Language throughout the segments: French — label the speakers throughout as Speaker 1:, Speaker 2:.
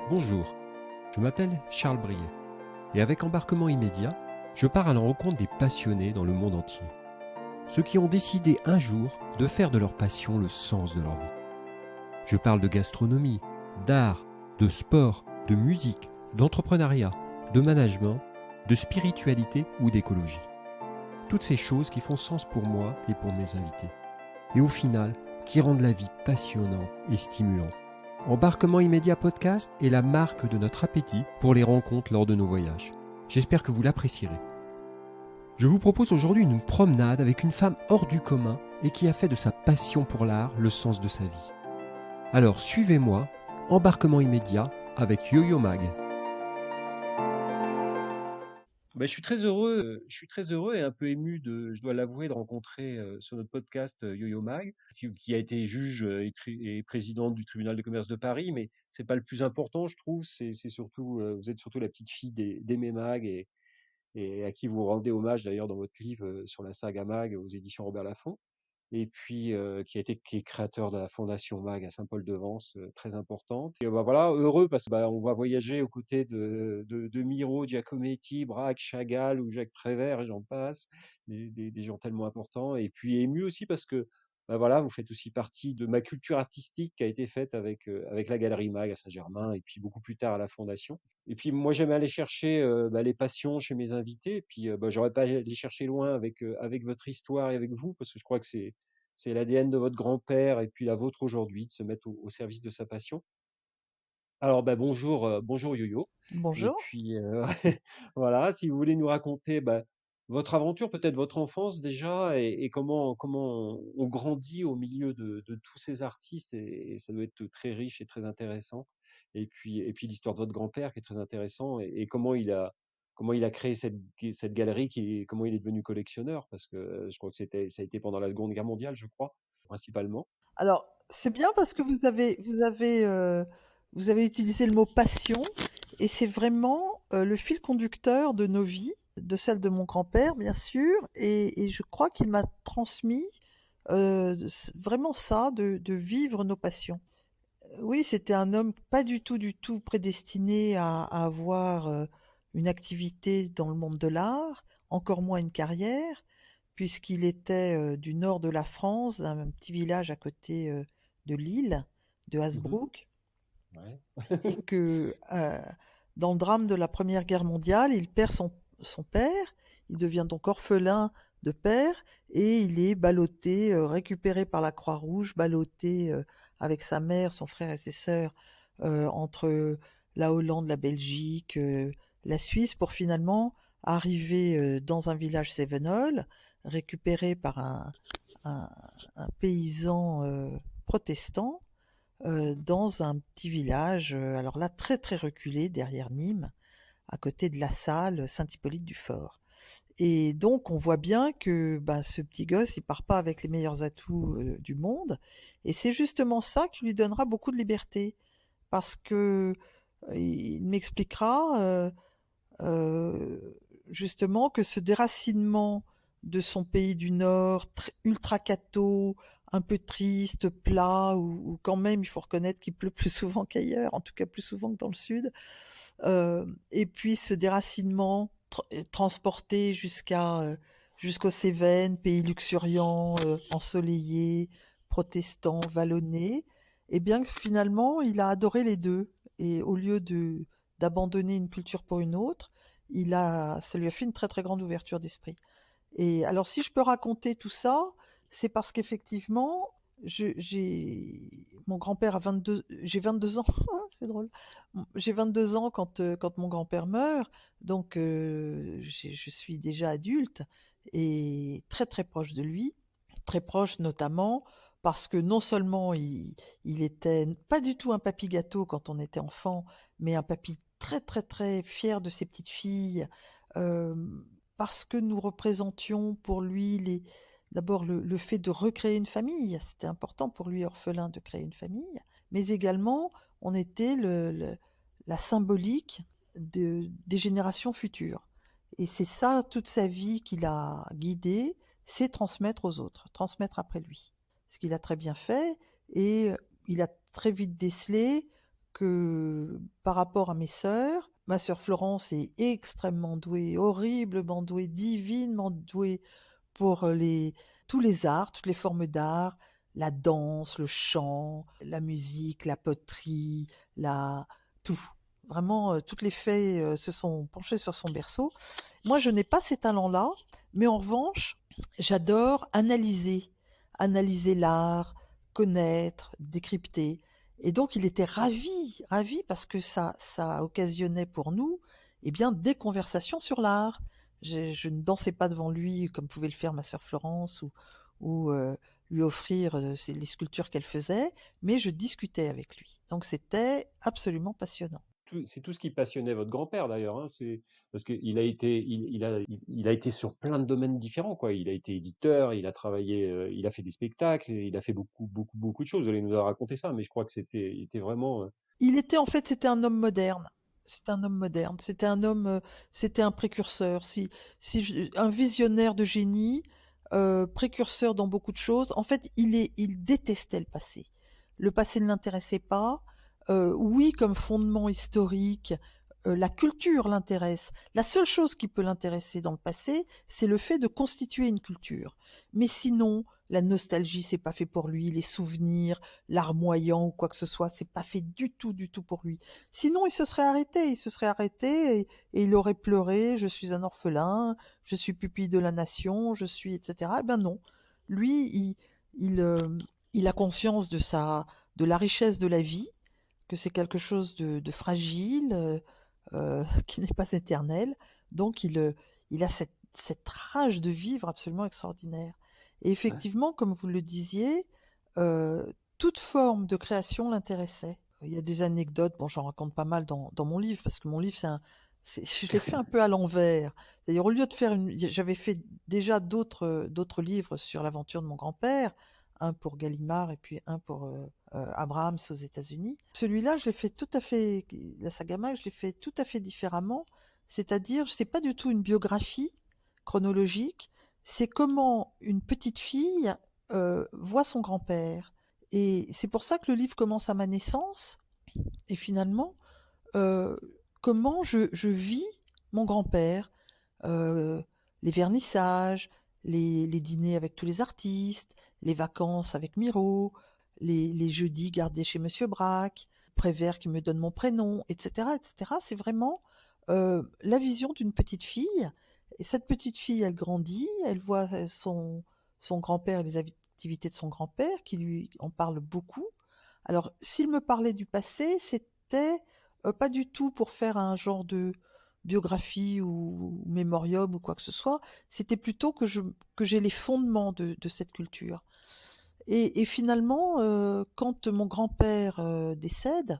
Speaker 1: Bonjour, je m'appelle Charles Briet et avec Embarquement immédiat, je pars à la rencontre des passionnés dans le monde entier. Ceux qui ont décidé un jour de faire de leur passion le sens de leur vie. Je parle de gastronomie, d'art, de sport, de musique, d'entrepreneuriat, de management, de spiritualité ou d'écologie. Toutes ces choses qui font sens pour moi et pour mes invités. Et au final, qui rendent la vie passionnante et stimulante. Embarquement immédiat podcast est la marque de notre appétit pour les rencontres lors de nos voyages. J'espère que vous l'apprécierez. Je vous propose aujourd'hui une promenade avec une femme hors du commun et qui a fait de sa passion pour l'art le sens de sa vie. Alors suivez-moi, embarquement immédiat avec Yo-Yo Mag. Je suis très heureux et un peu ému je dois l'avouer, de rencontrer sur notre podcast Yo-Yo Mag, qui a été juge et présidente du tribunal de commerce de Paris, mais c'est pas le plus important, je trouve. C'est surtout, vous êtes surtout la petite fille d'Aimé Mag et à qui vous rendez hommage d'ailleurs dans votre livre sur la saga Mag aux éditions Robert Laffont. Et puis qui est créateur de la Fondation Mag à Saint-Paul-de-Vence, très importante. Et voilà, heureux parce que on va voyager aux côtés de Miro, Giacometti, Braque, Chagall ou Jacques Prévert, et j'en passe, des gens tellement importants. Et puis ému aussi parce que voilà, vous faites aussi partie de ma culture artistique qui a été faite avec la Galerie Mag à Saint-Germain et puis beaucoup plus tard à la Fondation. Et puis moi j'aime aller chercher les passions chez mes invités. Et puis j'aurais pas aller chercher loin avec votre histoire et avec vous, parce que je crois que c'est l'ADN de votre grand-père et puis la vôtre aujourd'hui, de se mettre au service de sa passion. Alors bonjour, bonjour Yo-Yo. Et
Speaker 2: Bonjour.
Speaker 1: puis voilà, si vous voulez nous raconter votre aventure, peut-être votre enfance déjà, et comment on grandit au milieu de tous ces artistes, et ça doit être très riche et très intéressant. Et puis l'histoire de votre grand-père qui est très intéressant, et comment il a créé cette galerie, comment il est devenu collectionneur, parce que je crois que ça a été pendant la Seconde Guerre mondiale, je crois, principalement.
Speaker 2: Alors, c'est bien parce que vous avez utilisé le mot passion et c'est vraiment le fil conducteur de nos vies, de celle de mon grand-père, bien sûr, et je crois qu'il m'a transmis vraiment ça, de vivre nos passions. Oui, c'était un homme pas du tout prédestiné à avoir une activité dans le monde de l'art, encore moins une carrière, puisqu'il était du nord de la France, d'un petit village à côté de Lille, de
Speaker 1: Mhm.
Speaker 2: Hasbrook,
Speaker 1: Ouais.
Speaker 2: et que dans le drame de la Première Guerre mondiale, il perd son père, il devient donc orphelin de père, et il est ballotté, récupéré par la Croix-Rouge, ballotté avec sa mère, son frère et ses sœurs, entre la Hollande, la Belgique, la Suisse, pour finalement arriver dans un village cévenol, récupéré par un- un paysan protestant, dans un petit village, alors là très très reculé derrière Nîmes, à côté de La Salle, Saint-Hippolyte-du-Fort. Et donc on voit bien que ce petit gosse, il part pas avec les meilleurs atouts du monde, et c'est justement ça qui lui donnera beaucoup de liberté, parce que il m'expliquera justement que ce déracinement de son pays du Nord, ultra catho, un peu triste, plat, où quand même il faut reconnaître qu'il pleut plus souvent qu'ailleurs, en tout cas plus souvent que dans le sud, et puis ce déracinement transporté jusqu'aux Cévennes, pays luxuriant, ensoleillé, protestant, vallonné, et bien que finalement il a adoré les deux, et au lieu d'abandonner une culture pour une autre, ça lui a fait une très très grande ouverture d'esprit. Et alors, si je peux raconter tout ça, c'est parce qu'effectivement, mon grand-père a 22, j'ai 22 ans, c'est drôle. J'ai 22 ans quand mon grand-père meurt, donc je suis déjà adulte et très très proche de lui, très proche notamment parce que non seulement il était pas du tout un papy gâteau quand on était enfant, mais un papy très très très fier de ses petites filles. euh, Parce que nous représentions pour lui d'abord le fait de recréer une famille, c'était important pour lui, orphelin, de créer une famille, mais également on était la symbolique des générations futures. Et c'est ça toute sa vie qu'il a guidé, c'est transmettre aux autres, transmettre après lui. Ce qu'il a très bien fait, et il a très vite décelé que par rapport à mes sœurs, ma sœur Florence est extrêmement douée, horriblement douée, divinement douée pour tous les arts, toutes les formes d'art, la danse, le chant, la musique, la poterie, la tout. Vraiment, toutes les fées se sont penchées sur son berceau. Moi, je n'ai pas ces talents-là, mais en revanche, j'adore analyser l'art, connaître, décrypter. Et donc, il était ravi, ravi, parce que ça occasionnait pour nous, eh bien, des conversations sur l'art. Je ne dansais pas devant lui comme pouvait le faire ma sœur Florence ou lui offrir les sculptures qu'elle faisait, mais je discutais avec lui. Donc, c'était absolument passionnant.
Speaker 1: C'est tout ce qui passionnait votre grand-père d'ailleurs, hein, c'est parce qu'il a été, il a été sur plein de domaines différents, quoi. Il a été éditeur, il a travaillé, il a fait des spectacles, et il a fait beaucoup de choses. Vous allez nous avoir raconté ça, mais je crois que il était vraiment.
Speaker 2: Il était en fait, c'était un homme moderne. C'était un homme moderne. C'était un homme, c'était un précurseur. Un visionnaire de génie, précurseur dans beaucoup de choses. En fait, il détestait le passé. Le passé ne l'intéressait pas. Oui, comme fondement historique, la culture l'intéresse. La seule chose qui peut l'intéresser dans le passé, c'est le fait de constituer une culture. Mais sinon, la nostalgie, c'est pas fait pour lui. Les souvenirs, larmoyant ou quoi que ce soit, c'est pas fait du tout pour lui. Sinon, il se serait arrêté et il aurait pleuré, je suis un orphelin, je suis pupille de la nation, je suis, etc. Eh ben non. Lui, il, euh, il a conscience de la richesse de la vie, que c'est quelque chose de fragile, qui n'est pas éternel. Donc, il a cette rage de vivre absolument extraordinaire. Et
Speaker 1: Ouais.
Speaker 2: effectivement, comme vous le disiez, euh, toute forme de création l'intéressait. Il y a des anecdotes, bon, j'en raconte pas mal dans mon livre, parce que mon livre, je l'ai fait un peu à l'envers. C'est-à-dire, au lieu de faire j'avais fait déjà d'autres livres sur l'aventure de mon grand-père, un pour Gallimard et puis un pour Abrahams aux États-Unis. Celui-là, je l'ai fait tout à fait, la saga Mag, je l'ai fait tout à fait différemment. C'est-à-dire, c'est pas du tout une biographie chronologique, c'est comment une petite fille voit son grand-père. Et c'est pour ça que le livre commence à ma naissance, et finalement, euh, comment je vis mon grand-père, euh, les vernissages, les dîners avec tous les artistes, les vacances avec Miro, les jeudis gardés chez Monsieur Braque, Prévert qui me donne mon prénom, etc., etc. C'est vraiment la vision d'une petite fille. Et cette petite fille, elle grandit, elle voit son grand-père et les activités de son grand-père qui lui en parlent beaucoup. Alors, s'il me parlait du passé, c'était pas du tout pour faire un genre de biographie ou mémorium ou quoi que ce soit, c'était plutôt que j'ai les fondements de cette culture. Et finalement, quand mon grand-père décède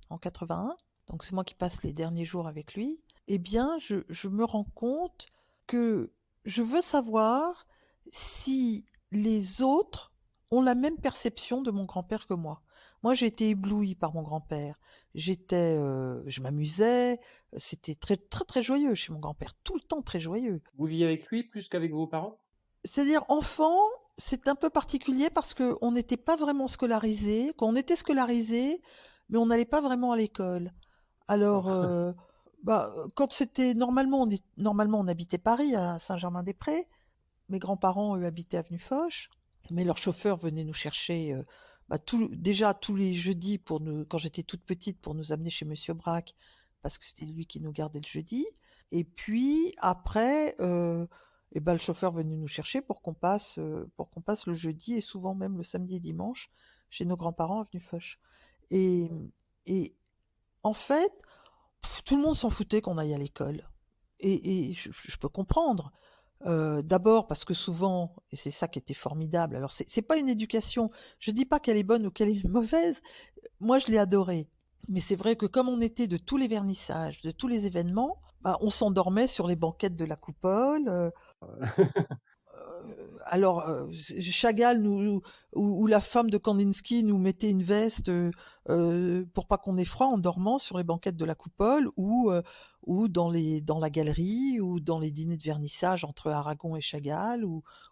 Speaker 2: en 81, donc c'est moi qui passe les derniers jours avec lui, eh bien, je me rends compte que je veux savoir si les autres ont la même perception de mon grand-père que moi. Moi, j'ai été éblouie par mon grand-père. Je m'amusais, c'était très, très, très joyeux chez mon grand-père, tout le temps très joyeux.
Speaker 1: Vous viviez avec lui plus qu'avec vos parents?
Speaker 2: C'est-à-dire, enfant, c'est un peu particulier parce qu'on n'était pas vraiment scolarisé. Quand on était scolarisé, mais on n'allait pas vraiment à l'école. Alors,
Speaker 1: D'accord.
Speaker 2: quand c'était normalement, on habitait Paris, à Saint-Germain-des-Prés. Mes grands-parents, eux, habitaient avenue Foch, mais leur chauffeur venait nous chercher déjà tous les jeudis quand j'étais toute petite, pour nous amener chez Monsieur Braque, parce que c'était lui qui nous gardait le jeudi. Et puis après, le chauffeur venait nous chercher pour qu'on passe le jeudi et souvent même le samedi et dimanche chez nos grands-parents avenue Foch. Et, et en fait, tout le monde s'en foutait qu'on aille à l'école. Et je peux comprendre. D'abord parce que souvent, et c'est ça qui était formidable, alors c'est pas une éducation, je dis pas qu'elle est bonne ou qu'elle est mauvaise, moi je l'ai adorée. Mais c'est vrai que comme on était de tous les vernissages, de tous les événements, on s'endormait sur les banquettes de la coupole. Chagall ou la femme de Kandinsky nous mettait une veste pour pas qu'on ait froid en dormant sur les banquettes de la coupole ou dans la galerie ou dans les dîners de vernissage entre Aragon et Chagall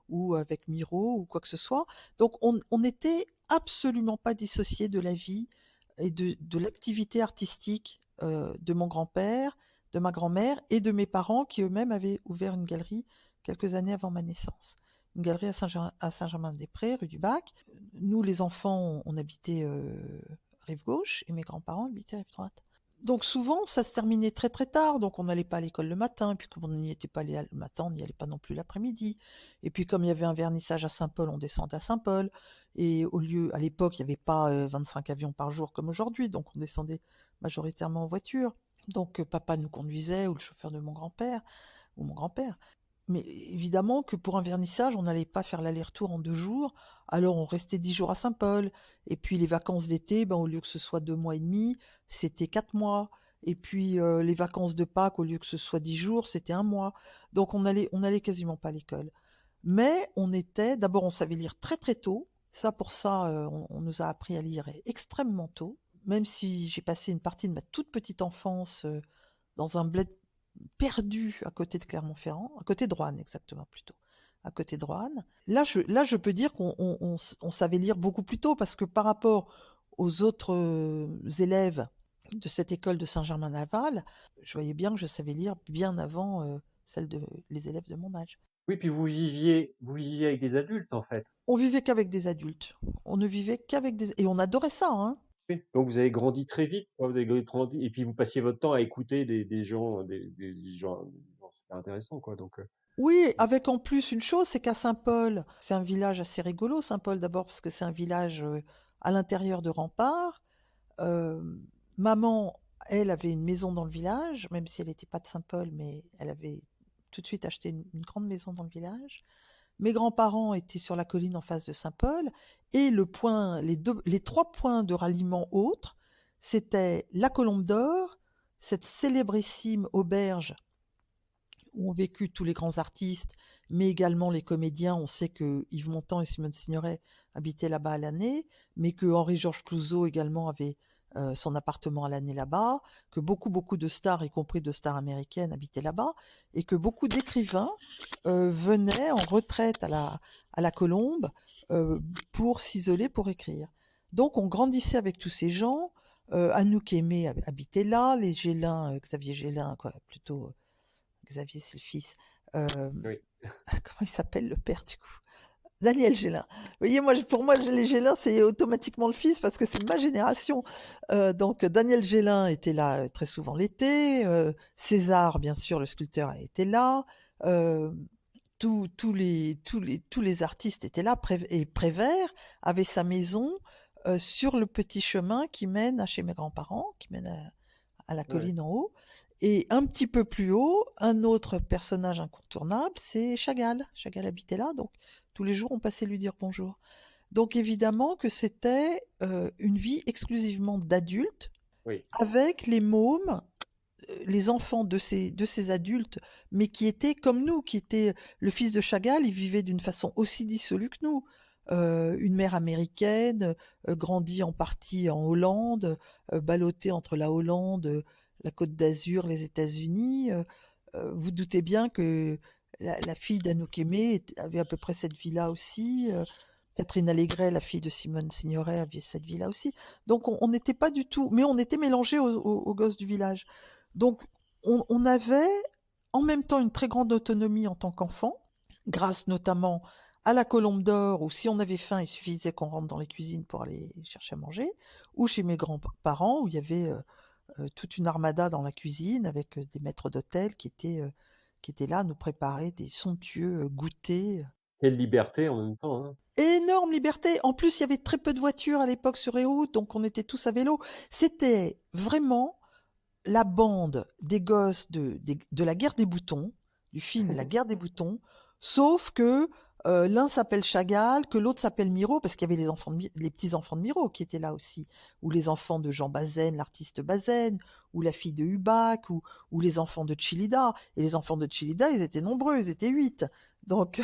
Speaker 2: ou avec Miro ou quoi que ce soit. Donc on n'était absolument pas dissocié de la vie et de l'activité artistique de mon grand-père, de ma grand-mère et de mes parents qui eux-mêmes avaient ouvert une galerie quelques années avant ma naissance. Une galerie à Saint-Germain-des-Prés, rue du Bac. Nous, les enfants, on habitait rive gauche et mes grands-parents habitaient rive droite. Donc souvent, ça se terminait très très tard, donc on n'allait pas à l'école le matin, et puis comme on n'y était pas allé le matin, on n'y allait pas non plus l'après-midi. Et puis comme il y avait un vernissage à Saint-Paul, on descendait à Saint-Paul. Et au lieu, à l'époque, il n'y avait pas 25 avions par jour comme aujourd'hui, donc on descendait majoritairement en voiture. Donc papa nous conduisait, ou le chauffeur de mon grand-père, ou mon grand-père. Mais évidemment que pour un vernissage, on n'allait pas faire l'aller-retour en 2 jours, alors on restait 10 jours à Saint-Paul. Et puis les vacances d'été, ben, au lieu que ce soit 2 mois et demi, c'était 4 mois. Et puis les vacances de Pâques, au lieu que ce soit 10 jours, c'était 1 mois. Donc on allait quasiment pas à l'école. Mais d'abord on savait lire très très tôt. Ça pour ça, on nous a appris à lire extrêmement tôt. Même si j'ai passé une partie de ma toute petite enfance dans un bled perdu à côté de Clermont-Ferrand, à côté de Roanne exactement plutôt, à côté de Roanne. Là, je peux dire qu'on savait lire beaucoup plus tôt parce que par rapport aux autres élèves de cette école de Saint-Germain-Laval, je voyais bien que je savais lire bien avant les élèves de mon âge.
Speaker 1: Oui, puis vous viviez avec des adultes en fait.
Speaker 2: On vivait qu'avec des adultes. On ne vivait qu'avec des... Et on adorait ça, hein.
Speaker 1: Oui. Donc vous avez grandi très vite, quoi, vous avez grandi, et puis vous passiez votre temps à écouter des gens super intéressants, quoi. Donc,
Speaker 2: Oui, avec en plus une chose, c'est qu'à Saint-Paul, c'est un village assez rigolo, Saint-Paul d'abord parce que c'est un village à l'intérieur de Rempart. Euh, Maman, elle avait une maison dans le village, même si elle n'était pas de Saint-Paul, mais elle avait tout de suite acheté une grande maison dans le village. Mes grands-parents étaient sur la colline en face de Saint-Paul, et les 3 points de ralliement autres, c'était la Colombe d'Or, cette célébrissime auberge où ont vécu tous les grands artistes, mais également les comédiens. On sait que Yves Montand et Simone Signoret habitaient là-bas à l'année, mais que Henri-Georges Clouzot également avait son appartement à l'année là-bas, que beaucoup, beaucoup de stars, y compris de stars américaines, habitaient là-bas, et que beaucoup d'écrivains venaient en retraite à la Colombe pour s'isoler, pour écrire. Donc on grandissait avec tous ces gens. Anouk Aimée habitait là, les Gélin, Xavier Gélin, quoi, plutôt Xavier, c'est le fils.
Speaker 1: oui.
Speaker 2: Comment il s'appelle le père du coup? Daniel Gélin. Vous voyez, pour moi, les Gélin, c'est automatiquement le fils parce que c'est ma génération. Donc, Daniel Gélin était là très souvent l'été. César, bien sûr, le sculpteur, était là. Tous les artistes étaient là. Et Prévert avait sa maison sur le petit chemin qui mène à chez mes grands-parents, qui mène à la
Speaker 1: Ouais.
Speaker 2: colline en haut. Et un petit peu plus haut, un autre personnage incontournable, c'est Chagall. Chagall habitait là, donc tous les jours on passait lui dire bonjour. Donc évidemment que c'était une vie exclusivement d'adultes,
Speaker 1: Oui.
Speaker 2: avec les mômes, les enfants de ces adultes, mais qui étaient comme nous, qui étaient le fils de Chagall, il vivait d'une façon aussi dissolue que nous. Une mère américaine, grandie en partie en Hollande, ballottée entre la Hollande, la Côte d'Azur, les États-Unis. Vous doutez bien que la fille d'Anouk Aimée avait à peu près cette vie-là aussi. Catherine Allégret, la fille de Simone Signoret, avait cette vie-là aussi. Donc on n'était pas du tout, mais on était mélangés aux gosses du village. Donc on avait en même temps une très grande autonomie en tant qu'enfant, grâce notamment à la Colombe d'Or, où si on avait faim, il suffisait qu'on rentre dans les cuisines pour aller chercher à manger, ou chez mes grands-parents, où il y avait toute une armada dans la cuisine avec des maîtres d'hôtel qui étaient là à nous préparer des somptueux goûters.
Speaker 1: Quelle liberté en même temps, hein.
Speaker 2: Énorme liberté. En plus, il y avait très peu de voitures à l'époque sur les routes, donc on était tous à vélo. C'était vraiment la bande des gosses de la guerre des boutons, du film La guerre des boutons, sauf que l'un s'appelle Chagall, que l'autre s'appelle Miro, parce qu'il y avait les petits-enfants de Miro qui étaient là aussi, ou les enfants de Jean Bazaine, l'artiste Bazaine, ou la fille de Hubac, ou les enfants de Chilida. Et les enfants de Chilida, ils étaient nombreux, ils étaient 8. Donc,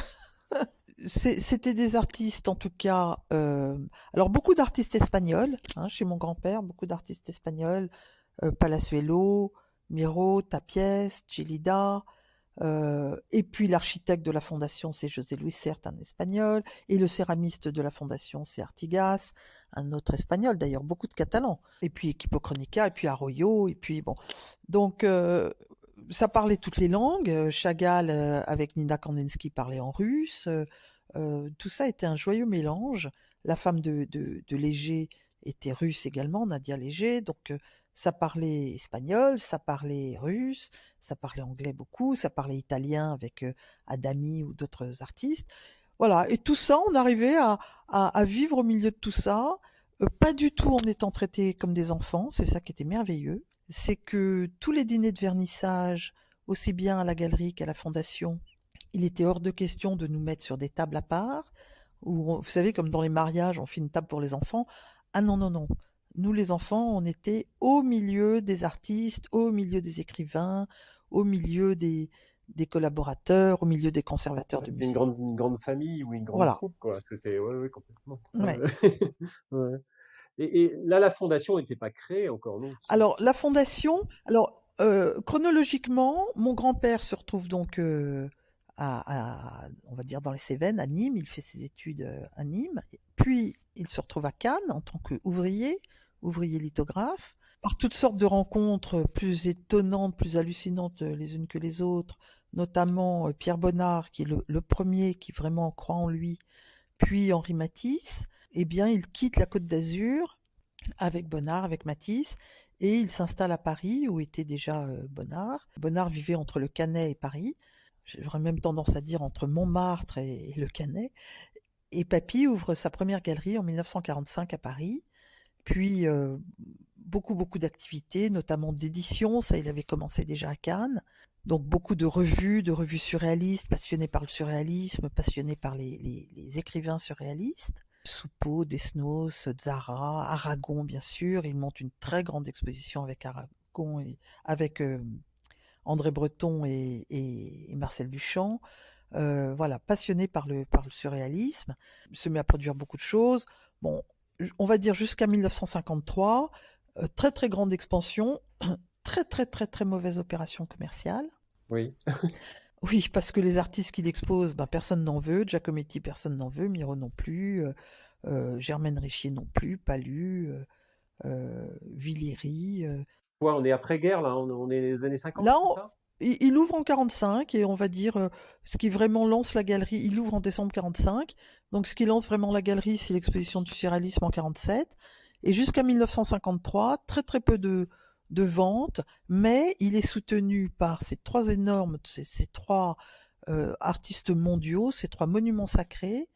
Speaker 2: c'était des artistes, en tout cas. Alors, beaucoup d'artistes espagnols, hein, chez mon grand-père, beaucoup d'artistes espagnols. Palazuelo, Miro, Tapies, Chilida. Et puis l'architecte de la fondation, c'est José Luis Sert, un Espagnol, et le céramiste de la fondation, c'est Artigas, un autre Espagnol, d'ailleurs beaucoup de Catalans. Et puis Equipo Chronica, et puis Arroyo, et puis bon. Donc ça parlait toutes les langues. Chagall avec Nina Kandinsky parlait en russe. Tout ça était un joyeux mélange. La femme de Léger était russe également, Nadia Léger, donc ça parlait espagnol, ça parlait russe, ça parlait anglais beaucoup, ça parlait italien avec Adami ou d'autres artistes. Voilà, et tout ça, on arrivait à vivre au milieu de tout ça, pas du tout en étant traités comme des enfants, c'est ça qui était merveilleux. C'est que tous les dîners de vernissage, aussi bien à la galerie qu'à la fondation, il était hors de question de nous mettre sur des tables à part, où, vous savez, comme dans les mariages, on fait une table pour les enfants. Ah non, non, non. Nous, les enfants, on était au milieu des artistes, au milieu des écrivains, au milieu des collaborateurs, au milieu des conservateurs de
Speaker 1: C'était
Speaker 2: musées.
Speaker 1: une grande famille ou une grande
Speaker 2: Voilà.
Speaker 1: troupe, quoi. C'était, ouais, complètement.
Speaker 2: Ouais.
Speaker 1: Ouais. Et là, la fondation n'était pas créée encore, non?
Speaker 2: Alors, la fondation, alors, chronologiquement, mon grand-père se retrouve donc on va dire dans les Cévennes, à Nîmes. Il fait ses études à Nîmes. Puis, il se retrouve à Cannes en tant qu'ouvrier, ouvrier lithographe. Par toutes sortes de rencontres plus étonnantes, plus hallucinantes les unes que les autres, notamment Pierre Bonnard, qui est le premier qui vraiment croit en lui, puis Henri Matisse, eh bien, il quitte la Côte d'Azur avec Bonnard, avec Matisse, et il s'installe à Paris, où était déjà Bonnard. Bonnard vivait entre le Canet et Paris, j'aurais même tendance à dire entre Montmartre et le Canet. Et Papy ouvre sa première galerie en 1945 à Paris, puis beaucoup, beaucoup d'activités, notamment d'édition, ça il avait commencé déjà à Cannes. Donc beaucoup de revues surréalistes, passionné par le surréalisme, passionné par les écrivains surréalistes. Soupeau, Desnos, Zara, Aragon bien sûr. Il monte une très grande exposition avec Aragon et avec André Breton et Marcel Duchamp. Voilà, passionné par le surréalisme. Il se met à produire beaucoup de choses. Bon, on va dire jusqu'à 1953. Très très grande expansion. Très très très très mauvaise opération commerciale.
Speaker 1: Oui.
Speaker 2: Oui, parce que les artistes qu'il expose, ben, personne n'en veut. Giacometti, personne n'en veut. Miro non plus. Germaine Richier non plus. Palu. Villers.
Speaker 1: Ouais, on est après-guerre, là. On est les années 50,
Speaker 2: Là,
Speaker 1: c'est ça?
Speaker 2: il ouvre en 45 et on va dire ce qui vraiment lance la galerie, il ouvre en décembre 45. Donc ce qui lance vraiment la galerie, c'est l'exposition du surréalisme en 47. Et jusqu'à 1953, très très peu de ventes, mais il est soutenu par ces trois énormes, ces trois artistes mondiaux, ces trois monuments sacrés,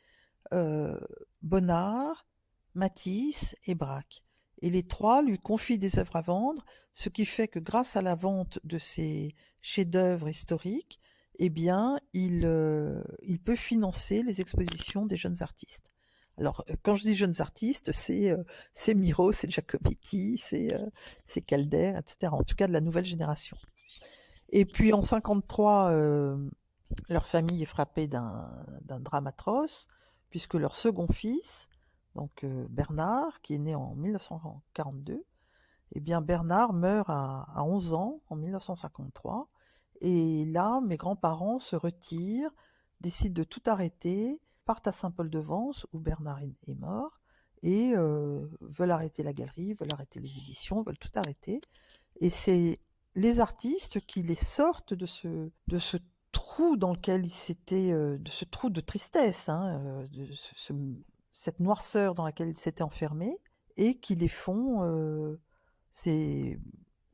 Speaker 2: euh, Bonnard, Matisse et Braque. Et les trois lui confient des œuvres à vendre, ce qui fait que grâce à la vente de ces chefs-d'œuvre historiques, eh bien, il peut financer les expositions des jeunes artistes. Alors, quand je dis jeunes artistes, c'est Miro, c'est Giacometti, c'est Calder, etc. En tout cas, de la nouvelle génération. Et puis en 53, leur famille est frappée d'un drame atroce, puisque leur second fils, donc Bernard, qui est né en 1942, eh bien Bernard meurt à 11 ans en 1953. Et là, mes grands-parents se retirent, décident de tout arrêter, partent à Saint-Paul-de-Vence, où Bernard est mort, et veulent arrêter la galerie, veulent arrêter les éditions, veulent tout arrêter. Et c'est les artistes qui les sortent de ce trou dans lequel ils s'étaient, de ce trou de tristesse, hein, cette noirceur dans laquelle ils s'étaient enfermés, et qui les font, c'est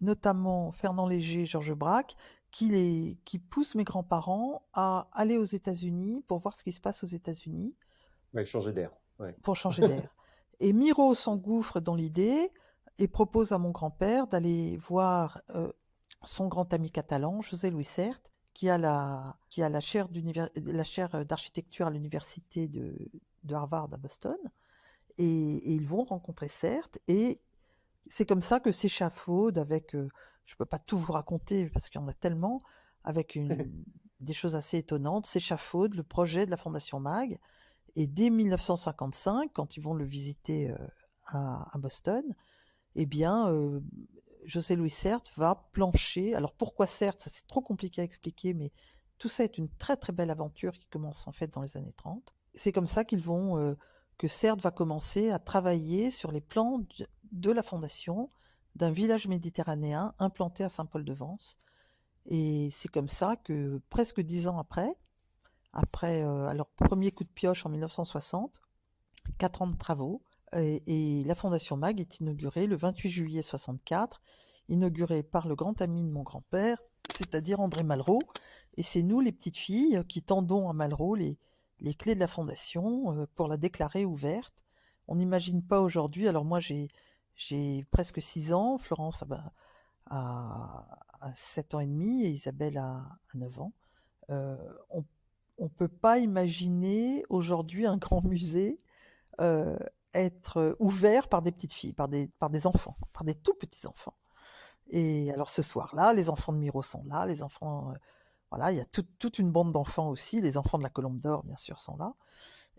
Speaker 2: notamment Fernand Léger, Georges Braque, qui poussent mes grands-parents à aller aux États-Unis pour voir ce qui se passe aux États-Unis,
Speaker 1: Ouais, changer d'air. Ouais.
Speaker 2: pour changer d'air. Et Miro s'engouffre dans l'idée et propose à mon grand-père d'aller voir son grand ami catalan, José Luis Sert, qui a la chaire d'architecture à l'université de Harvard à Boston. Et ils vont rencontrer Sert, et c'est comme ça que s'échafaude avec, je ne peux pas tout vous raconter parce qu'il y en a tellement, avec des choses assez étonnantes, s'échafaude le projet de la Fondation Mag. Et dès 1955, quand ils vont le visiter à Boston, eh bien, José Luis Sert va plancher. Alors pourquoi Sert? Ça c'est trop compliqué à expliquer, mais Tout ça est une très très belle aventure qui commence en fait dans les années 30. C'est comme ça que CERD va commencer à travailler sur les plans de la fondation d'un village méditerranéen implanté à Saint-Paul-de-Vence. Et c'est comme ça que presque 10 ans après alors premier coup de pioche en 1960, 4 ans de travaux, et la Fondation MAG est inaugurée le 28 juillet 64, inaugurée par le grand ami de mon grand-père, c'est-à-dire André Malraux. Et c'est nous, les petites filles, qui tendons à Malraux les clés de la Fondation pour la déclarer ouverte. On n'imagine pas aujourd'hui, alors moi j'ai presque 6 ans, Florence a 7 ans et demi et Isabelle a 9 ans. On ne peut pas imaginer aujourd'hui un grand musée euh, être ouvert par des petites filles, par des enfants, par des tout petits enfants. Et alors ce soir-là, les enfants de Miro sont là, les enfants, voilà, il y a toute une bande d'enfants aussi, les enfants de la Colombe d'Or, bien sûr, sont là.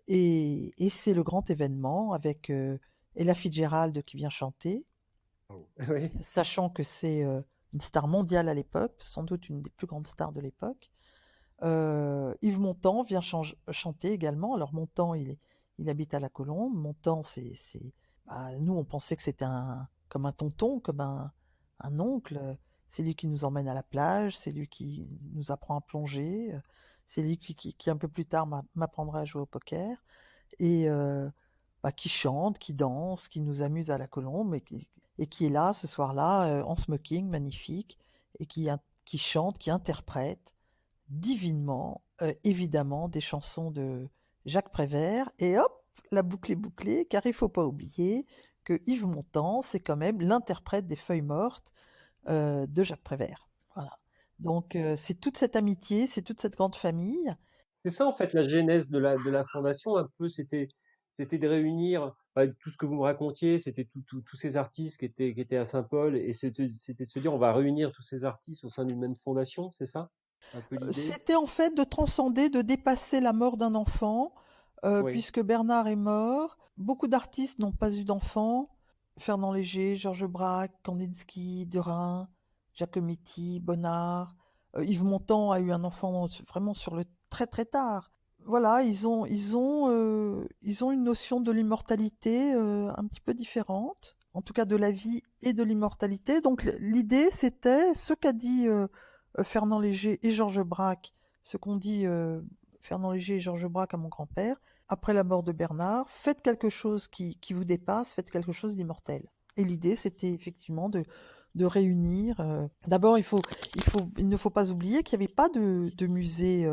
Speaker 2: Et c'est le grand événement avec Ella Fitzgerald qui vient chanter,
Speaker 1: Oh. Oui.
Speaker 2: sachant que c'est une star mondiale à l'époque, sans doute une des plus grandes stars de l'époque. Yves Montand vient chanter également. Alors Montand, il habite à la Colombe. Montand, nous, on pensait que c'était comme un tonton, comme un oncle. C'est lui qui nous emmène à la plage, c'est lui qui nous apprend à plonger, c'est lui qui un peu plus tard m'apprendra à jouer au poker, et qui chante, qui danse, qui nous amuse à la Colombe, et qui est là ce soir-là en smoking, magnifique, et qui chante, qui interprète divinement, évidemment, des chansons de Jacques Prévert. Et hop, la boucle est bouclée, car il ne faut pas oublier que Yves Montand, c'est quand même l'interprète des Feuilles mortes de Jacques Prévert. Voilà. Donc c'est toute cette amitié, c'est toute cette grande famille.
Speaker 1: C'est ça en fait la genèse de la fondation un peu, c'était de réunir tout ce que vous me racontiez, c'était tous ces artistes qui étaient à Saint-Paul, et c'était de se dire on va réunir tous ces artistes au sein d'une même fondation, c'est ça? Un peu l'idée?
Speaker 2: C'était en fait de transcender, de dépasser la mort d'un enfant,
Speaker 1: Oui.
Speaker 2: puisque Bernard est mort. Beaucoup d'artistes n'ont pas eu d'enfants. Fernand Léger, Georges Braque, Kandinsky, Derain, Giacometti, Bonnard. Yves Montand a eu un enfant vraiment sur le très très tard. Voilà, ils ont une notion de l'immortalité un petit peu différente, en tout cas de la vie et de l'immortalité. Donc l'idée, c'était ce qu'a dit Fernand Léger et Georges Braque, ce qu'ont dit Fernand Léger et Georges Braque à mon grand-père, après la mort de Bernard, faites quelque chose qui vous dépasse, faites quelque chose d'immortel. Et l'idée, c'était effectivement de réunir. D'abord, il ne faut pas oublier qu'il n'y avait pas de musée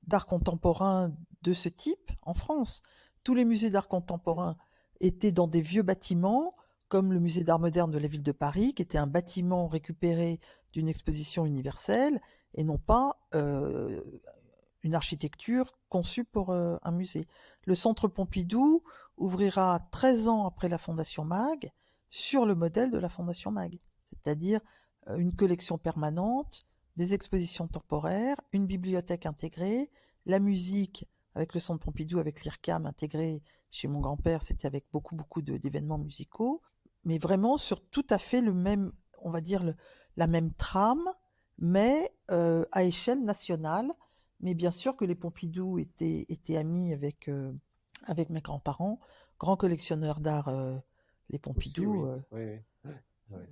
Speaker 2: d'art contemporain de ce type en France. Tous les musées d'art contemporain étaient dans des vieux bâtiments, comme le musée d'art moderne de la ville de Paris, qui était un bâtiment récupéré d'une exposition universelle, et non pas une architecture conçue pour un musée. Le Centre Pompidou ouvrira 13 ans après la Fondation MAG sur le modèle de la Fondation MAG, c'est-à-dire une collection permanente, des expositions temporaires, une bibliothèque intégrée, la musique avec le Centre Pompidou, avec l'IRCAM intégré chez mon grand-père, c'était avec beaucoup d'événements musicaux, mais vraiment sur tout à fait le même, on va dire la même trame, mais à échelle nationale. Mais bien sûr que les Pompidou étaient amis avec mes grands-parents, grands collectionneurs d'art, les
Speaker 1: Aussi,
Speaker 2: Pompidou.
Speaker 1: oui. Oui, oui. Ouais.